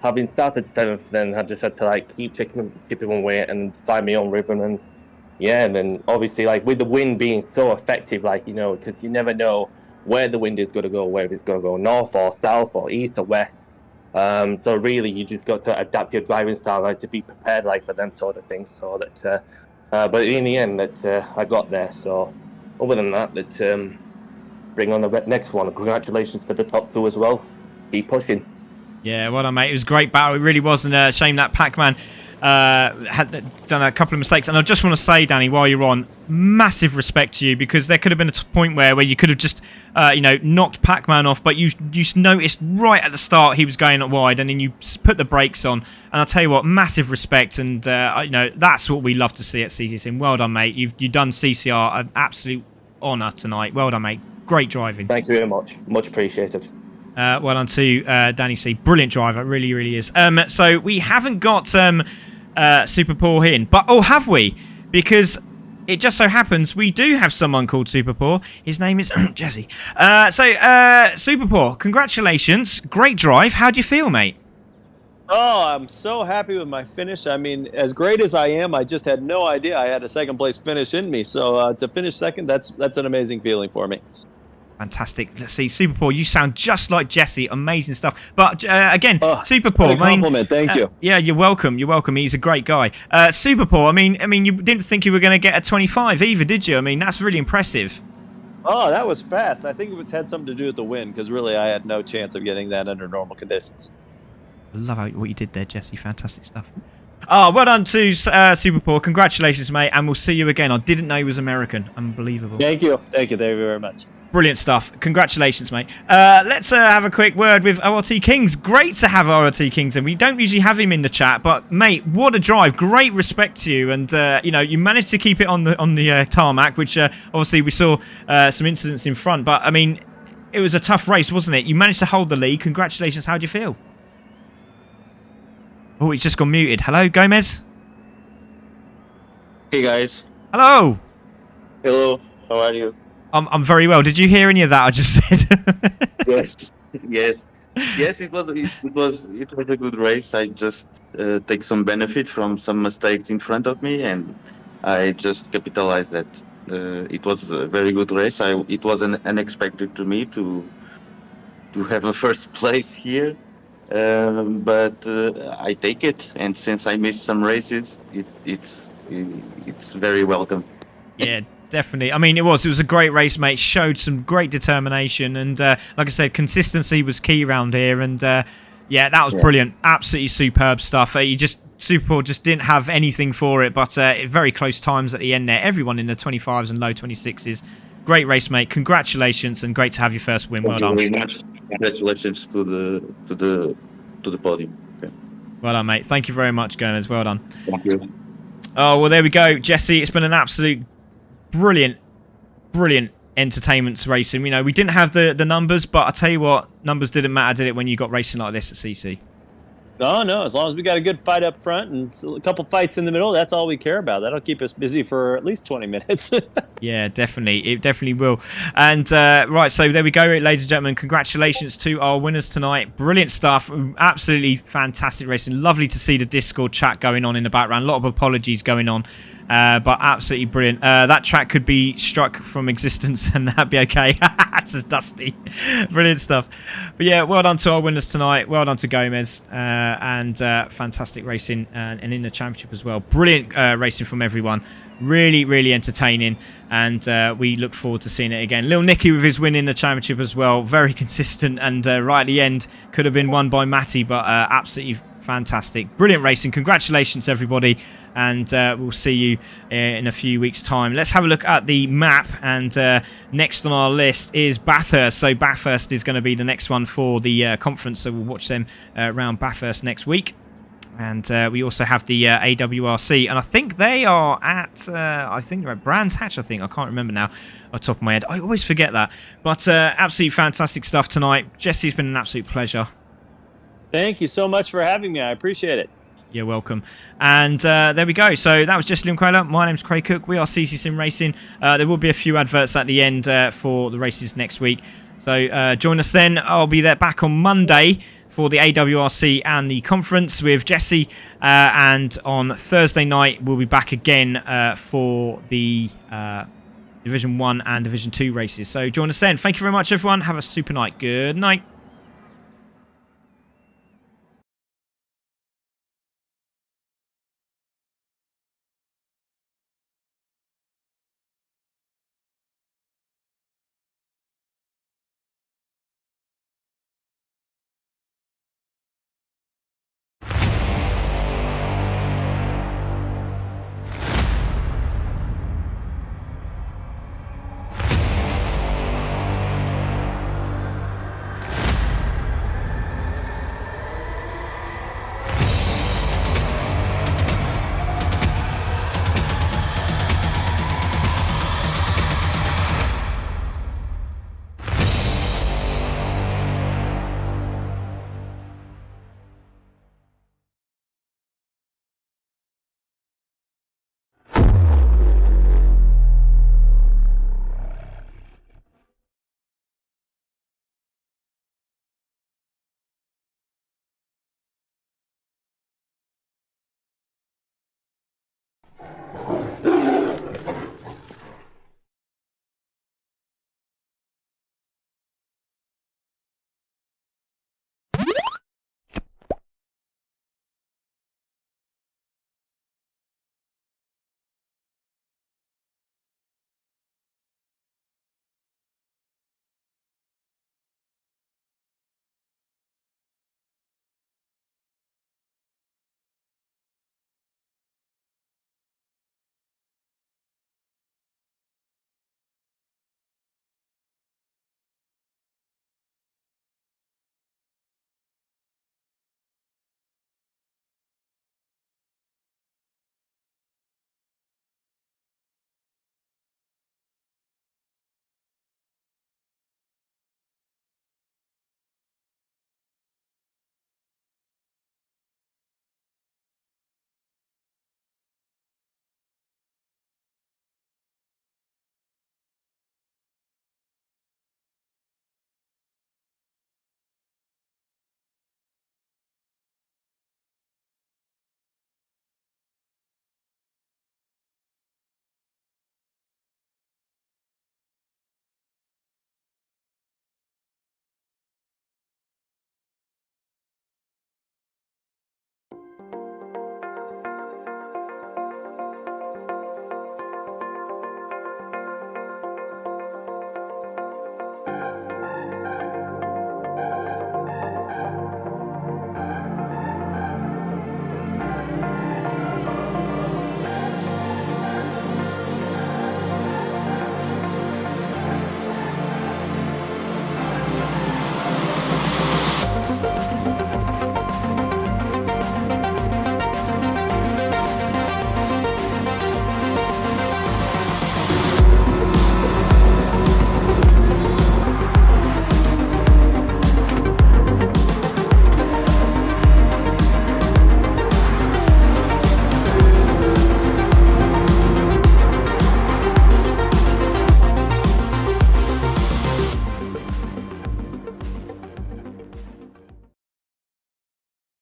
having started 7th, then I just had to like keep chipping away and find my own rhythm, and yeah, and then obviously like with the wind being so effective, like, you know, because you never know where the wind is going to go, whether it's going to go north or south or east or west. So really, you just got to adapt your driving style, like to be prepared, like for them sort of things. So that, but in the end, that I got there. So other than that, bring on the next one. Congratulations to the top 2 as well. Keep pushing. Yeah, well done, mate. It was a great battle. It really was, and a shame that Pac-Man had done a couple of mistakes. And I just want to say, Danny, while you're on, massive respect to you, because there could have been a point where you could have just, knocked Pac-Man off, but you noticed right at the start he was going up wide, and then you put the brakes on. And I'll tell you what, massive respect, and that's what we love to see at CCC. Well done, mate. You've done CCR an absolute honour tonight. Well done, mate. Great driving. Thank you very much. Much appreciated. Well done to Danny C. Brilliant driver, really, really is. So we haven't got Super Poor in, but have we? Because it just so happens we do have someone called Super Poor. His name is Jesse. Super Poor, congratulations, great drive. How do you feel, mate? Oh, I'm so happy with my finish. I mean, as great as I am, I just had no idea I had a second place finish in me. So to finish second, that's an amazing feeling for me. Fantastic. Let's see, Super Poor, you sound just like Jesse. Amazing stuff. But again, Super Poor, a compliment. Thank you. Yeah, you're welcome. You're welcome. He's a great guy. Super Poor, I mean, you didn't think you were going to get a 25 either, did you? I mean, that's really impressive. Oh, that was fast. I think it had something to do with the wind, because really I had no chance of getting that under normal conditions. I love what you did there, Jesse. Fantastic stuff. Oh, well done to Super Poor. Congratulations, mate, and we'll see you again. I didn't know he was American. Unbelievable. Thank you. Thank you very much. Brilliant stuff. Congratulations, mate. Let's have a quick word with ORT Kings. Great to have ORT Kings, and we don't usually have him in the chat, but mate, what a drive. Great respect to you, and you managed to keep it on the tarmac, which obviously we saw some incidents in front, but I mean, it was a tough race, wasn't it? You managed to hold the lead. Congratulations. How do you feel? Oh, he's just gone muted. Hello, Gomez? Hey, guys. Hello. Hello. How are you? I'm very well. Did you hear any of that I just said? Yes. It was a good race. I just take some benefit from some mistakes in front of me, and I just capitalized that. It was a very good race. It was unexpected to me to have a first place here. But I take it, and since I missed some races, it's very welcome. Yeah, definitely. I mean, it was a great race, mate. Showed some great determination, and like I said, consistency was key around here. And yeah, that was brilliant. Absolutely superb stuff. Super Poor just didn't have anything for it, but very close times at the end there. Everyone in the 25s and low 26s. Great race, mate. Congratulations, and great to have your first win. Well done. Thank you very much. Congratulations to the podium. Okay. Well done, mate. Thank you very much, Gomez. Well done. Thank you. Oh, well, there we go. Jesse, it's been an absolute brilliant entertainment racing. We didn't have the numbers, but I tell you what, numbers didn't matter, did it, when you got racing like this at CC? No, as long as we got a good fight up front and a couple fights in the middle, that's all we care about. That'll keep us busy for at least 20 minutes. Yeah, definitely. It definitely will. And right, so there we go, ladies and gentlemen. Congratulations to our winners tonight. Brilliant stuff. Absolutely fantastic racing. Lovely to see the Discord chat going on in the background. A lot of apologies going on. But absolutely brilliant. That track could be struck from existence and that'd be okay. That's just Dusty. Brilliant stuff. But yeah, well done to our winners tonight. Well done to Gomez. And fantastic racing and in the championship as well. Brilliant racing from everyone. Really, really entertaining. And we look forward to seeing it again. Lil Nicky with his win in the championship as well. Very consistent and right at the end could have been won by Matty, but absolutely fantastic. Brilliant racing. Congratulations, everybody. And we'll see you in a few weeks' time. Let's have a look at the map. And next on our list is Bathurst. So Bathurst is going to be the next one for the conference. So we'll watch them around Bathurst next week. And we also have the AWRC. And I think they are at, I think they're at Brands Hatch, I think. I can't remember now off the top of my head. I always forget that. But absolutely fantastic stuff tonight. Jesse, it's been an absolute pleasure. Thank you so much for having me. I appreciate it. You're welcome. And there we go. So that was just Liam Quayler. My name's Craig Cook. We are CC Sim Racing. There will be a few adverts at the end for the races next week. So join us then. I'll be there back on Monday for the AWRC and the conference with Jesse. And on Thursday night, we'll be back again for the Division 1 and Division 2 races. So join us then. Thank you very much, everyone. Have a super night. Good night.